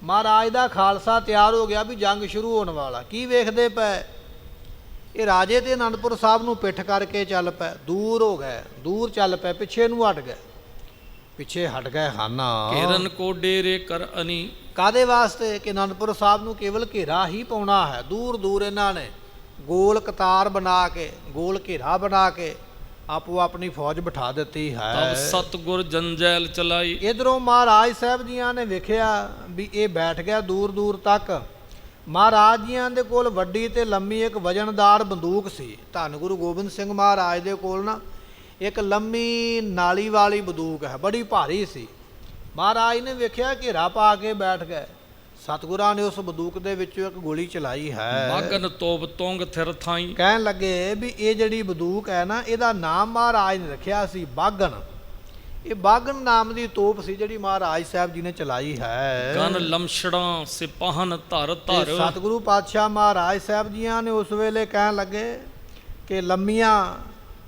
ਮਹਾਰਾਜ ਦਾ ਖਾਲਸਾ ਤਿਆਰ ਹੋ ਗਿਆ ਵੀ ਜੰਗ ਸ਼ੁਰੂ ਹੋਣ ਵਾਲਾ। ਕੀ ਵੇਖਦੇ ਪਏ? ਇਹ ਰਾਜੇ ਤੇ ਅਨੰਦਪੁਰ ਸਾਹਿਬ ਨੂੰ ਪਿੱਠ ਕਰਕੇ ਚੱਲ ਪਏ, ਦੂਰ ਹੋ ਗਏ, ਦੂਰ ਚੱਲ ਪਏ, ਪਿੱਛੇ ਨੂੰ ਹਟ ਗਏ, ਪਿੱਛੇ ਹਟ ਗਏ ਹਨ। ਘੇਰਨ ਕੋ ਡੇਰੇ ਕਰ ਅਨੀ। ਕਾਦੇ ਵਾਸਤੇ? ਕਿ ਅਨੰਦਪੁਰ ਸਾਹਿਬ ਨੂੰ ਕੇਵਲ ਘੇਰਾ ਹੀ ਪਾਉਣਾ ਹੈ। ਦੂਰ ਦੂਰ ਇਹਨਾਂ ਨੇ ਗੋਲ ਕਤਾਰ ਬਣਾ ਕੇ, ਗੋਲ ਘੇਰਾ ਬਣਾ ਕੇ ਆਪੋ ਆਪਣੀ ਫੌਜ ਬਿਠਾ ਦਿੱਤੀ ਹੈ। ਤਬ ਸਤਗੁਰ ਜੰਜੈਲ ਚਲਾਈ। ਇਧਰੋਂ ਮਹਾਰਾਜ ਸਾਹਿਬ ਜੀਆਂ ਨੇ ਵੇਖਿਆ ਵੀ ਇਹ ਬੈਠ ਗਿਆ ਦੂਰ ਦੂਰ ਤੱਕ। ਮਹਾਰਾਜ ਜੀਆਂ ਦੇ ਕੋਲ ਵੱਡੀ ਤੇ ਲੰਮੀ ਇੱਕ ਵਜਨਦਾਰ ਬੰਦੂਕ ਸੀ। ਧੰਨ ਗੁਰੂ ਗੋਬਿੰਦ ਸਿੰਘ ਮਹਾਰਾਜ ਦੇ ਕੋਲ ਨਾ ਇੱਕ ਲੰਮੀ ਨਾਲੀ ਵਾਲੀ ਬੰਦੂਕ ਹੈ, ਬੜੀ ਭਾਰੀ ਸੀ। ਮਹਾਰਾਜ ਨੇ ਵੇਖਿਆ ਘੇਰਾ ਪਾ ਕੇ ਬੈਠ ਗਏ। ਸਤਿਗੁਰਾਂ ਨੇ ਉਸ ਬੰਦੂਕ ਦੇ ਵਿੱਚੋਂ ਇੱਕ ਗੋਲੀ ਚਲਾਈ ਹੈ। ਬਾਗਨ ਤੋਬ ਤੋਂਗ ਥਿਰ ਥਾਈ। ਕਹਿਣ ਲੱਗੇ ਵੀ ਇਹ ਜਿਹੜੀ ਬੰਦੂਕ ਹੈ ਨਾ, ਇਹਦਾ ਨਾਮ ਮਹਾਰਾਜ ਨੇ ਰੱਖਿਆ ਸੀ ਬਾਗਨ। ਇਹ ਬਾਗਨ ਨਾਮ ਦੀ ਤੋਪ ਸੀ ਜਿਹੜੀ ਮਹਾਰਾਜ ਸਾਹਿਬ ਜੀ ਨੇ ਚਲਾਈ ਹੈ। ਗਨ ਲਮਛੜਾਂ ਸਿਪਾਹਨ ਧਰ ਧਰ। ਸਤਿਗੁਰੂ ਪਾਤਸ਼ਾਹ ਮਹਾਰਾਜ ਸਾਹਿਬ ਜੀਆਂ ਨੇ ਉਸ ਵੇਲੇ ਕਹਿਣ ਲੱਗੇ ਕਿ ਲੰਮੀਆਂ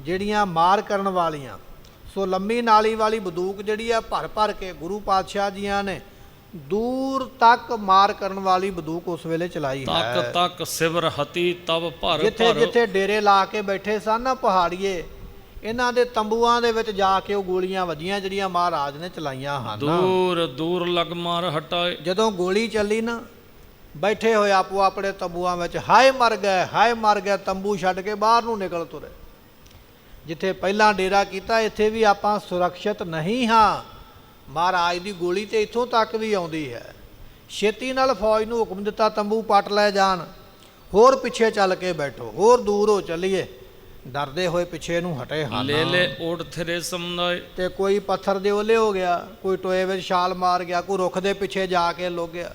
ਜਿਹੜੀਆਂ ਮਾਰ ਕਰਨ ਵਾਲੀਆਂ, ਸੋ ਲੰਮੀ ਨਾਲੀ ਵਾਲੀ ਬੰਦੂਕ ਜਿਹੜੀ ਆ ਭਰ ਭਰ ਕੇ ਗੁਰੂ ਪਾਤਸ਼ਾਹ ਜੀਆਂ ਨੇ ਦੂਰ ਤੱਕ ਮਾਰ ਕਰਨ ਵਾਲੀ ਬੰਦੂਕ ਉਸ ਵੇਲੇ ਚਲਾਈ ਹੈ। ਤੱਕ ਤੱਕ ਸਿਵਰ ਹਤੀ ਤਬ ਭਰ ਜਿੱਥੇ ਭਰ। ਜਿੱਥੇ ਡੇਰੇ ਲਾ ਕੇ ਬੈਠੇ ਸਨ ਨਾ ਪਹਾੜੀਏ, ਇਹਨਾਂ ਦੇ ਤੰਬੂਆਂ ਦੇ ਵਿੱਚ ਜਾ ਕੇ ਉਹ ਗੋਲੀਆਂ ਵੱਜੀਆਂ ਜਿਹੜੀਆਂ ਮਹਾਰਾਜ ਨੇ ਚਲਾਈਆਂ ਹਨ। ਦੂਰ ਦੂਰ ਲਗ ਮਾਰ ਹਟਾਏ। ਜਦੋਂ ਗੋਲੀ ਚੱਲੀ ਨਾ, ਬੈਠੇ ਹੋਏ ਆਪੋ ਆਪਣੇ ਤੰਬੂਆਂ ਵਿੱਚ ਹਾਏ ਮਰ ਗਏ, ਹਾਏ ਮਰ ਗਏ, ਤੰਬੂ ਛੱਡ ਕੇ ਬਾਹਰ ਨੂੰ ਨਿਕਲ ਤੁਰੇ। ਜਿੱਥੇ ਪਹਿਲਾਂ ਡੇਰਾ ਕੀਤਾ ਇੱਥੇ ਵੀ ਆਪਾਂ ਸੁਰੱਖਿਅਤ ਨਹੀਂ ਹਾਂ। ਮਹਾਰਾਜ ਦੀ ਗੋਲੀ ਤੇ ਇੱਥੋਂ ਤੱਕ ਵੀ ਆਉਂਦੀ ਹੈ। ਛੇਤੀ ਨਾਲ ਫੌਜ ਨੂੰ ਹੁਕਮ ਦਿੱਤਾ ਤੰਬੂ ਪੱਟ ਲੈ ਜਾਣ, ਹੋਰ ਪਿੱਛੇ ਚੱਲ ਕੇ ਬੈਠੋ, ਹੋਰ ਦੂਰ ਹੋ ਚੱਲੀਏ। ਡਰਦੇ ਹੋਏ ਪਿੱਛੇ ਨੂੰ ਹਟੇ ਹਨ। ਲੈ ਲੈ ਓੜ ਥਰੇ ਸਮਨਾਏ। ਤੇ ਕੋਈ ਪੱਥਰ ਦੇ ਓਲੇ ਹੋ ਗਿਆ, ਕੋਈ ਟੋਏ ਵਿੱਚ ਛਾਲ ਮਾਰ ਗਿਆ, ਕੋਈ ਰੁੱਖ ਦੇ ਪਿੱਛੇ ਜਾ ਕੇ ਲੁਕ ਗਿਆ।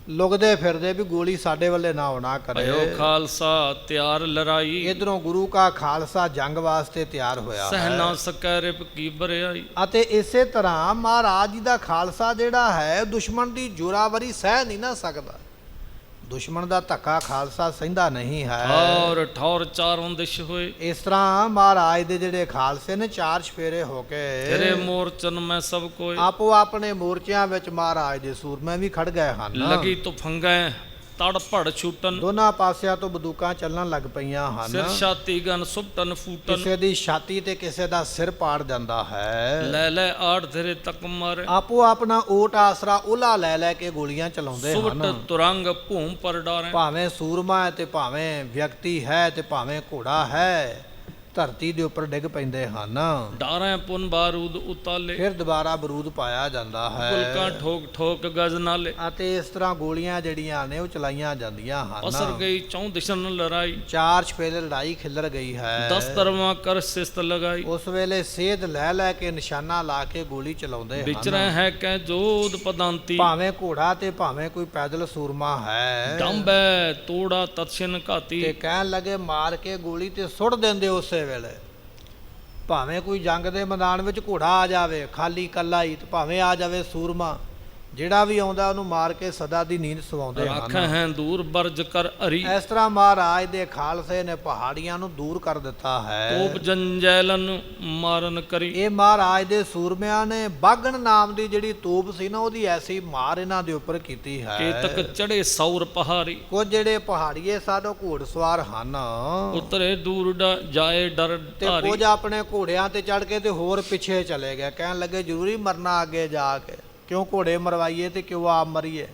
ਲੁਕਦੇ ਫਿਰਦੇ ਵੀ ਗੋਲੀ ਸਾਡੇ ਵੱਲੇ ਨਾ ਆਉਣਾ ਕਰੇ। ਭਇਓ ਖਾਲਸਾ ਤਿਆਰ ਲੜਾਈ। ਇਧਰੋਂ ਗੁਰੂ ਕਾ ਖਾਲਸਾ ਜੰਗ ਵਾਸਤੇ ਤਿਆਰ ਹੋਇਆ ਸਹਿ ਹੈ। ਨਾ ਸਕੈ ਰਿਪ ਕੀ ਬਰਿਆਈ। ਅਤੇ ਇਸੇ ਤਰ੍ਹਾਂ ਮਹਾਰਾਜ ਜੀ ਦਾ ਖਾਲਸਾ ਜਿਹੜਾ ਹੈ ਦੁਸ਼ਮਣ ਦੀ ਜ਼ੋਰਾਵਰੀ ਸਹਿ ਨਹੀਂ ਨਾ ਸਕਦਾ। ਦੁਸ਼ਮਣ ਦਾ ਧੱਕਾ ਖਾਲਸਾ ਸਹਿੰਦਾ ਨਹੀਂ ਹੈ। ਠੌਰ ਠੌਰ ਚਾਰੋਂ ਦਿਸ਼ ਹੋਏ। ਇਸ ਤਰ੍ਹਾਂ ਮਹਾਰਾਜ ਦੇ ਜਿਹੜੇ ਖਾਲਸੇ ਨੇ ਚਾਰ ਚਫੇਰੇ ਹੋ ਕੇ ਤੇਰੇ ਮੋਰਚਨ ਮੈਂ ਸਭ ਕੋਏ। ਆਪੋ ਆਪਣੇ ਮੋਰਚਿਆਂ ਵਿੱਚ ਮਹਾਰਾਜ ਦੇ ਸੂਰਮੇ ਵੀ ਖੜ ਗਏ ਹਨ। ਲਗੀ ਤੁਫੰਗੈ ਤੜ ਭੜ ਛੂਟਨ। ਦੋਨਾਂ ਪਾਸਿਆਂ ਤੋਂ ਬੰਦੂਕਾਂ ਚੱਲਣ ਲੱਗ ਪਈਆਂ ਹਨ। ਸਿਰ ਛਾਤੀ ਗਨ ਸੁਪਟਨ ਫੂਟਨ। ਕਿਸੇ ਦੀ ਛਾਤੀ ਤੇ ਕਿਸੇ ਦਾ ਸਿਰ ਪਾੜ ਜਾਂਦਾ ਹੈ। ਲੈ ਲੈ ਆੜ ਤੇਰੇ ਤੱਕ ਮਾਰੇ। ਆਪੋ ਆਪਣਾ ਓਟ ਆਸਰਾ ਉਹਲਾ ਲੈ ਲੈ ਕੇ ਗੋਲੀਆਂ ਚਲਾਉਂਦੇ ਸੁਬਟ ਹਨ। ਤੁਰੰਗ ਭੂਮ ਪਰ ਡਾਰੇ। ਭਾਵੇਂ ਸੂਰਮਾ ਹੈ ਤੇ ਭਾਵੇਂ ਵਿਅਕਤੀ ਹੈ ਤੇ ਭਾਵੇਂ ਘੋੜਾ ਹੈ, ਧਰਤੀ ਦੇ ਉੱਪਰ ਡਿੱਗ ਪੈਂਦੇ ਹਨ। ਡਾਰੇ ਪੁਨ ਬਾਰੂਦ ਉਤਾਲੇ। ਫਿਰ ਦੁਬਾਰਾ ਬਰੂਦ ਪਾਇਆ ਜਾਂਦਾ ਗੁਲਕਾਂ ਹੈ ਠੋਕ ਠੋਕ ਗਜ ਨਾਲੇ। ਅਤੇ ਇਸ ਤਰ੍ਹਾਂ ਗੋਲੀਆਂ ਜਿਹੜੀਆਂ ਨੇ ਉਹ ਚਲਾਈਆਂ ਜਾਂਦੀਆਂ ਅਸਰ ਹਨ। ਗਈ ਚੌਂ ਦਿਸ਼ਨ ਲੜਾਈ। ਚਾਰ ਚਫੇਰੇ ਲੜਾਈ ਖਿੱਲਰ ਗਈ ਹੈ। 10 ਤਰਵਾਂ ਕਰ ਸਿਸਤ ਲਗਾਈ। ਉਸ ਵੇਲੇ ਸੇਧ ਲੈ ਲੈ ਕੇ ਨਿਸ਼ਾਨਾ ਲਾ ਕੇ ਗੋਲੀ ਚਲਾਉਂਦੇ ਵਿਚਰੈ ਹਨ। ਹੈ ਕੈ ਜੋਧ ਪਦਾਂਤੀ। ਭਾਵੇਂ ਘੋੜਾ ਤੇ ਭਾਵੇਂ ਕੋਈ ਪੈਦਲ ਸੂਰਮਾ ਹੈ। ਡੰਬੈ ਤੋੜਾ ਤਤਸ਼ਨ ਘਾਤੀ। ਤੇ ਕਹਿਣ ਲੱਗੇ ਮਾਰ ਕੇ ਗੋਲੀ ਤੇ ਸੁੱਟ ਦਿੰਦੇ ਉਸੇ ਵੇਲੇ। ਭਾਵੇਂ ਕੋਈ ਜੰਗ ਦੇ ਮੈਦਾਨ ਵਿੱਚ ਘੋੜਾ ਆ ਜਾਵੇ ਖਾਲੀ ਕੱਲਾ ਹੀ, ਤੇ ਭਾਵੇਂ ਆ ਜਾਵੇ ਸੂਰਮਾ, ਜਿਹੜਾ ਵੀ ਆਉਂਦਾ ਉਹਨੂੰ ਮਾਰ ਕੇ ਸਦਾ ਦੀ ਨੀਂਦ ਸਵਾਉਂਦੇ ਰੱਖ ਹਨ। ਹੈ ਦੂਰ ਬਰਜ ਕਰ ਹਰੀ। ਇਸ ਤਰ੍ਹਾਂ ਮਹਾਰਾਜ ਦੇ ਖਾਲਸੇ ਨੇ ਪਹਾੜੀਆਂ ਨੂੰ ਦੂਰ ਕਰ ਦਿੱਤਾ ਹੈ। ਤੋਪ ਜੰਜੈਲਨ ਮਾਰਨ ਕਰੀ। ਇਹ ਮਹਾਰਾਜ ਦੇ ਸੂਰਮਿਆਂ ਨੇ ਬਾਗਣ ਨਾਮ ਦੀ ਜਿਹੜੀ ਤੋਪ ਸੀ ਨਾ, ਉਹਦੀ ਐਸੀ ਮਾਰ ਇਹਨਾਂ ਦੇ ਉੱਪਰ ਕੀਤੀ ਹੈ। ਕੇਤਕ ਚੜੇ ਸੌਰ ਪਹਾੜੀ। ਕੁਝ ਜਿਹੜੇ ਪਹਾੜੀਏ ਸਾਡੇ ਘੋੜ ਸਵਾਰ ਹਨ, ਉਤਰੇ ਦੂਰ ਜਾਏ ਡਰ ਤੇ ਧਾਰੀ। ਕੁਝ ਆਪਣੇ ਘੋੜਿਆਂ ਤੇ ਚੜ ਕੇ ਤੇ ਹੋਰ ਪਿੱਛੇ ਚਲੇ ਗਏ। ਕਹਿਣ ਲੱਗੇ ਜ਼ਰੂਰੀ ਮਰਨਾ ਅੱਗੇ ਜਾ ਕੇ, ਕਿਉਂ ਘੋੜੇ ਮਰਵਾਈਏ ਤੇ ਕਿਉਂ ਆਪ ਮਰੀਏ।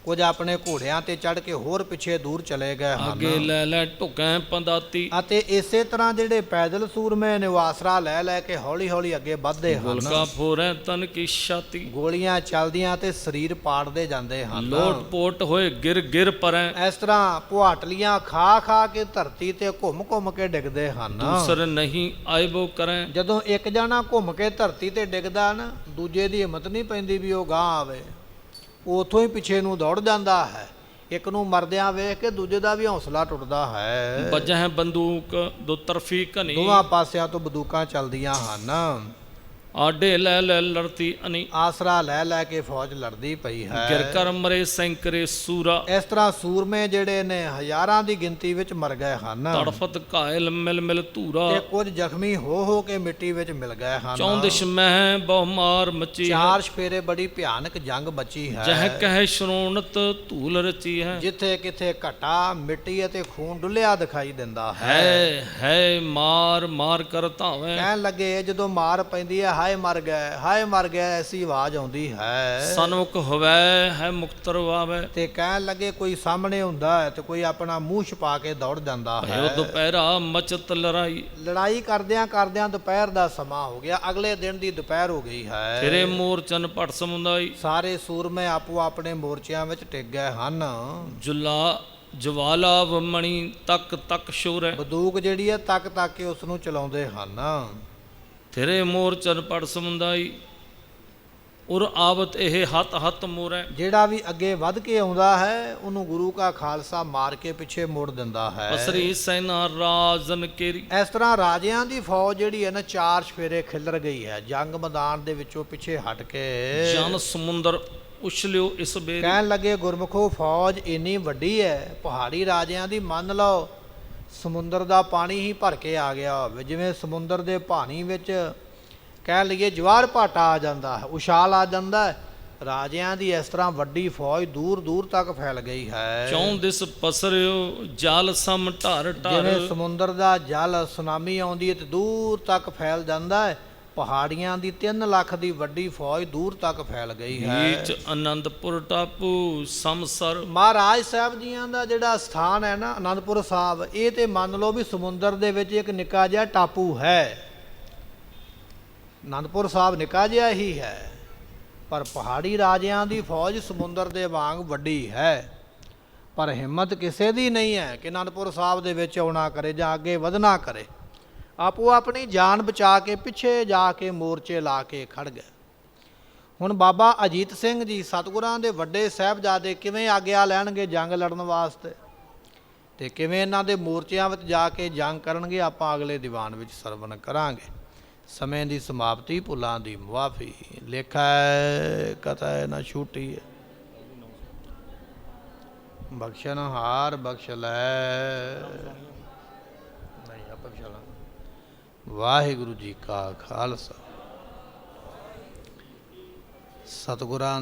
ਕੁਝ ਆਪਣੇ ਘੋੜਿਆਂ ਤੇ ਚੜ ਕੇ ਹੋਰ ਪਿੱਛੇ ਦੂਰ ਚਲੇ ਗਏ ਅੱਗੇ ਹਨ। ਲੈ ਲੈ ਢੁਕੈ ਪੰਦਾਤੀ। ਅਤੇ ਇਸੇ ਤਰ੍ਹਾਂ ਜਿਹੜੇ ਪੈਦਲ ਸੂਰਮੇ ਨੇ ਉਹ ਆਸਰਾ ਲੈ ਲੈ ਕੇ ਹੌਲੀ ਹੌਲੀ ਅੱਗੇ ਵੱਧਦੇ ਹਨ। ਗੁਲਕਾ ਫੋਰੈ ਤਨ ਕੀ ਛਾਤੀ। ਗੋਲੀਆਂ ਚੱਲਦੀਆਂ ਤੇ ਸਰੀਰ ਪਾੜਦੇ ਜਾਂਦੇ ਹਨ। ਲੋਟ ਪੋਟ ਹੋਏ ਗਿਰ ਗਿਰ ਪਰੈ। ਇਸ ਤਰ੍ਹਾਂ ਪੁਹਾਟਲੀਆਂ ਖਾ ਖਾ ਕੇ ਧਰਤੀ ਤੇ ਘੁੰਮ ਘੁੰਮ ਕੇ ਡਿੱਗਦੇ ਹਨ। ਦੂਸਰ ਨਹੀਂ ਆਇਬੋ ਕਰੈ। ਜਦੋਂ ਇੱਕ ਜਣਾ ਘੁੰਮ ਕੇ ਧਰਤੀ ਤੇ ਡਿੱਗਦਾ ਨਾ, ਦੂਜੇ ਦੀ ਹਿੰਮਤ ਨਹੀਂ ਪੈਂਦੀ ਵੀ ਉਹ ਗਾਂਹ ਆਵੇ, ਉਹ ਉੱਥੋਂ ਹੀ ਪਿੱਛੇ ਨੂੰ ਦੌੜ ਜਾਂਦਾ ਹੈ। ਇੱਕ ਨੂੰ ਮਰਦਿਆਂ ਵੇਖ ਕੇ ਦੂਜੇ ਦਾ ਵੀ ਹੌਸਲਾ ਟੁੱਟਦਾ ਹੈ। ਵੱਜਹਿ ਬੰਦੂਕ ਦੋ ਤਰਫੀ ਘਨੀ। ਦੋਵਾਂ ਪਾਸਿਆਂ ਤੋਂ ਬੰਦੂਕਾਂ ਚੱਲਦੀਆਂ ਹਨ। ਆਡੇ ਲੈ ਲੈ ਲੜਤੀ ਅਨੀ ਆਸਰਾ ਲੈ ਲੈ ਕੇ ਫੌਜ ਲੜਦੀ ਪਈ ਹੈ। ਗਿਰ ਕਰ ਮਰੇ ਸੈਂਕੜੇ ਸੂਰਾ ਇਸ ਤਰ੍ਹਾਂ ਸੂਰਮੇ ਜਿਹੜੇ ਨੇ ਹਜ਼ਾਰਾਂ ਦੀ ਗਿਣਤੀ ਵਿੱਚ ਮਰ ਗਏ ਹਨ ਤੜਫਤ ਘਾਇਲ ਮਿਲ ਮਿਲ ਧੂਰਾ ਤੇ ਕੁਝ ਜ਼ਖਮੀ ਹੋ ਕੇ ਮਿੱਟੀ ਵਿੱਚ ਮਿਲ ਗਏ ਹਨ। ਚੌਂਦਿਸ਼ ਮਹਿ ਬਹੁ ਮਾਰ ਮਚੀ ਹੈ ਚਾਰ ਸਫੇਰੇ ਬੜੀ ਭਿਆਨਕ ਜੰਗ ਮਚੀ ਜਹ ਹੈ। ਕਹਿ ਸ਼ਰੋਣਤ ਧੂਲ ਰਚੀ ਹੈ ਜਿੱਥੇ ਕਿਥੇ ਘਟਾ ਮਿੱਟੀ ਅਤੇ ਖੂਨ ਡੁੱਲਿਆ ਦਿਖਾਈ ਦਿੰਦਾ ਹੈ। ਹੈ ਮਾਰ ਮਾਰ ਕਰ ਧਾਵੇਂ ਕਹਿਣ ਲੱਗੇ ਜਦੋਂ ਮਾਰ ਪੈਂਦੀ ਹੈ ਹਾਏ ਮਰ ਗਏ ਹਾਏ ਮਰ ਗਏ ਐਸੀ ਆਵਾਜ਼ ਆਉਂਦੀ ਹੈ। ਸਨਮੁਖ ਹੋਵੇ ਹੈ ਮੁਕਤਰ ਵਾਵੇ ਤੇ ਕਹਿਣ ਲੱਗੇ ਕੋਈ ਸਾਹਮਣੇ ਹੁੰਦਾ ਹੈ ਤੇ ਕੋਈ ਆਪਣਾ ਮੂੰਹ ਛੁਪਾ ਕੇ ਦੌੜ ਜਾਂਦਾ ਹੈ। ਭਇਓ ਦੁਪਹਿਰਾ ਮਚਤ ਲੜਾਈ ਲੜਾਈ ਕਰਦਿਆਂ ਕਰਦਿਆਂ ਦੁਪਹਿਰ ਦਾ ਸਮਾਂ ਹੋ ਗਿਆ। ਅਗਲੇ ਦਿਨ ਦੀ ਦੁਪਹਿਰ ਹੋ ਗਈ ਹੈ। ਤੇਰੇ ਮੋਰਚਨ ਭਟ ਸਮੁੰਦਾਈ ਸਾਰੇ ਸੂਰਮੇ ਆਪੋ ਆਪਣੇ ਮੋਰਚਿਆਂ ਵਿੱਚ ਟਿਕ ਗਏ ਹਨ। ਜੁਲਾ ਜਵਾਲਾ ਵਮਣੀ ਤੱਕ ਤੱਕ ਸ਼ੋਰ ਬੰਦੂਕ ਜਿਹੜੀ ਹੈ ਤੱਕ ਤੱਕ ਕੇ ਉਸ ਨੂੰ ਚਲਾਉਂਦੇ ਹਨ। ਤੇਰੇ ਮੋਰਚਨ ਭਟ ਸਮੁੰਦਾਈ ਉਰ ਆਵਤ ਇਹ ਹੱਤ ਹੱਤ ਮੋਰੈ ਜਿਹੜਾ ਵੀ ਅੱਗੇ ਵੱਧ ਕੇ ਆਉਂਦਾ ਹੈ ਉਹਨੂੰ ਗੁਰੂ ਕਾ ਖਾਲਸਾ ਮਾਰ ਕੇ ਪਿੱਛੇ ਮੋੜ ਦਿੰਦਾ ਹੈ। ਅਸਰੀ ਸੈਨਾ ਰਾਜਨ ਕੇਰੀ ਇਸ ਤਰ੍ਹਾਂ ਰਾਜਿਆਂ ਦੀ ਫੌਜ ਜਿਹੜੀ ਹੈ ਨਾ ਚਾਰ ਸਫੇਰੇ ਖਿਲਰ ਗਈ ਹੈ। ਜੰਗ ਮੈਦਾਨ ਦੇ ਵਿੱਚੋਂ ਪਿੱਛੇ ਹਟ ਕੇ ਜਨ ਸਮੁੰਦਰ ਉਛਲਿਓ ਇਸ ਬੇਰੀ ਕਹਿਣ ਲੱਗੇ ਗੁਰਮੁਖੋ ਫੌਜ ਇੰਨੀ ਵੱਡੀ ਹੈ ਪਹਾੜੀ ਰਾਜਿਆਂ ਦੀ ਮੰਨ ਲਓ ਸਮੁੰਦਰ ਦਾ ਪਾਣੀ ਹੀ ਭਰ ਕੇ ਆ ਗਿਆ ਹੋਵੇ। ਜਿਵੇਂ ਸਮੁੰਦਰ ਦੇ ਪਾਣੀ ਵਿੱਚ ਕਹਿ ਲਈਏ ਜਵਾਰ ਭਾਟਾ ਆ ਜਾਂਦਾ ਹੈ ਉਛਾਲ ਆ ਜਾਂਦਾ ਹੈ। ਰਾਜਿਆਂ ਦੀ ਇਸ ਤਰ੍ਹਾਂ ਵੱਡੀ ਫੌਜ ਦੂਰ ਦੂਰ ਤੱਕ ਫੈਲ ਗਈ ਹੈ। ਚੌਂ ਦਿਸ ਪਸਰਿਓ ਜਲ ਸਮ ਢਰ ਜਿਵੇਂ ਢਰ ਸਮੁੰਦਰ ਦਾ ਜਲ ਸੁਨਾਮੀ ਆਉਂਦੀ ਹੈ ਤੇ ਦੂਰ ਤੱਕ ਫੈਲ ਜਾਂਦਾ ਹੈ। ਪਹਾੜੀਆਂ ਦੀ 3 ਲੱਖ ਦੀ ਵੱਡੀ ਫੌਜ ਦੂਰ ਤੱਕ ਫੈਲ ਗਈ ਹੈ। ਵਿੱਚ ਅਨੰਦਪੁਰ ਟਾਪੂ ਸਮਸਰ ਮਹਾਰਾਜ ਸਾਹਿਬ ਜੀਆਂ ਦਾ ਜਿਹੜਾ ਸਥਾਨ ਹੈ ਨਾ ਅਨੰਦਪੁਰ ਸਾਹਿਬ ਇਹ ਤੇ ਮੰਨ ਲਓ ਵੀ ਸਮੁੰਦਰ ਦੇ ਵਿੱਚ ਇੱਕ ਨਿੱਕਾ ਜਿਹਾ ਟਾਪੂ ਹੈ। ਅਨੰਦਪੁਰ ਸਾਹਿਬ ਨਿੱਕਾ ਜਿਹਾ ਹੀ ਹੈ ਪਰ ਪਹਾੜੀ ਰਾਜਿਆਂ ਦੀ ਫੌਜ ਸਮੁੰਦਰ ਦੇ ਵਾਂਗ ਵੱਡੀ ਹੈ। ਪਰ ਹਿੰਮਤ ਕਿਸੇ ਦੀ ਨਹੀਂ ਹੈ ਕਿ ਅਨੰਦਪੁਰ ਸਾਹਿਬ ਦੇ ਵਿੱਚ ਆਉਣਾ ਕਰੇ ਜਾਂ ਅੱਗੇ ਵਧਣਾ ਕਰੇ। ਆਪੋ ਆਪਣੀ ਜਾਨ ਬਚਾ ਕੇ ਪਿੱਛੇ ਜਾ ਕੇ ਮੋਰਚੇ ਲਾ ਕੇ ਖੜ ਗਏ। ਹੁਣ ਬਾਬਾ ਅਜੀਤ ਸਿੰਘ ਜੀ ਸਤਿਗੁਰਾਂ ਦੇ ਵੱਡੇ ਸਾਹਿਬਜ਼ਾਦੇ ਕਿਵੇਂ ਆਗਿਆ ਲੈਣਗੇ ਜੰਗ ਲੜਨ ਵਾਸਤੇ ਤੇ ਕਿਵੇਂ ਇਹਨਾਂ ਦੇ ਮੋਰਚਿਆਂ ਵਿੱਚ ਜਾ ਕੇ ਜੰਗ ਕਰਨਗੇ ਆਪਾਂ ਅਗਲੇ ਦੀਵਾਨ ਵਿੱਚ ਸਰਵਣ ਕਰਾਂਗੇ। ਸਮੇਂ ਦੀ ਸਮਾਪਤੀ ਭੁੱਲਾਂ ਦੀ ਮੁਆਫੀ ਲੇਖਾ ਕਥਾ ਨਾ ਛੂਟੀ ਹੈ ਬਖਸ਼ਣ ਹਾਰ ਬਖਸ਼ ਲੈ ਨਹੀਂ ਆਪਾਂ ਬਖਸ਼ਣਾ। ਵਾਹਿਗੁਰੂ ਜੀ ਕਾ ਖਾਲਸਾ ਸਤਿਗੁਰਾਂ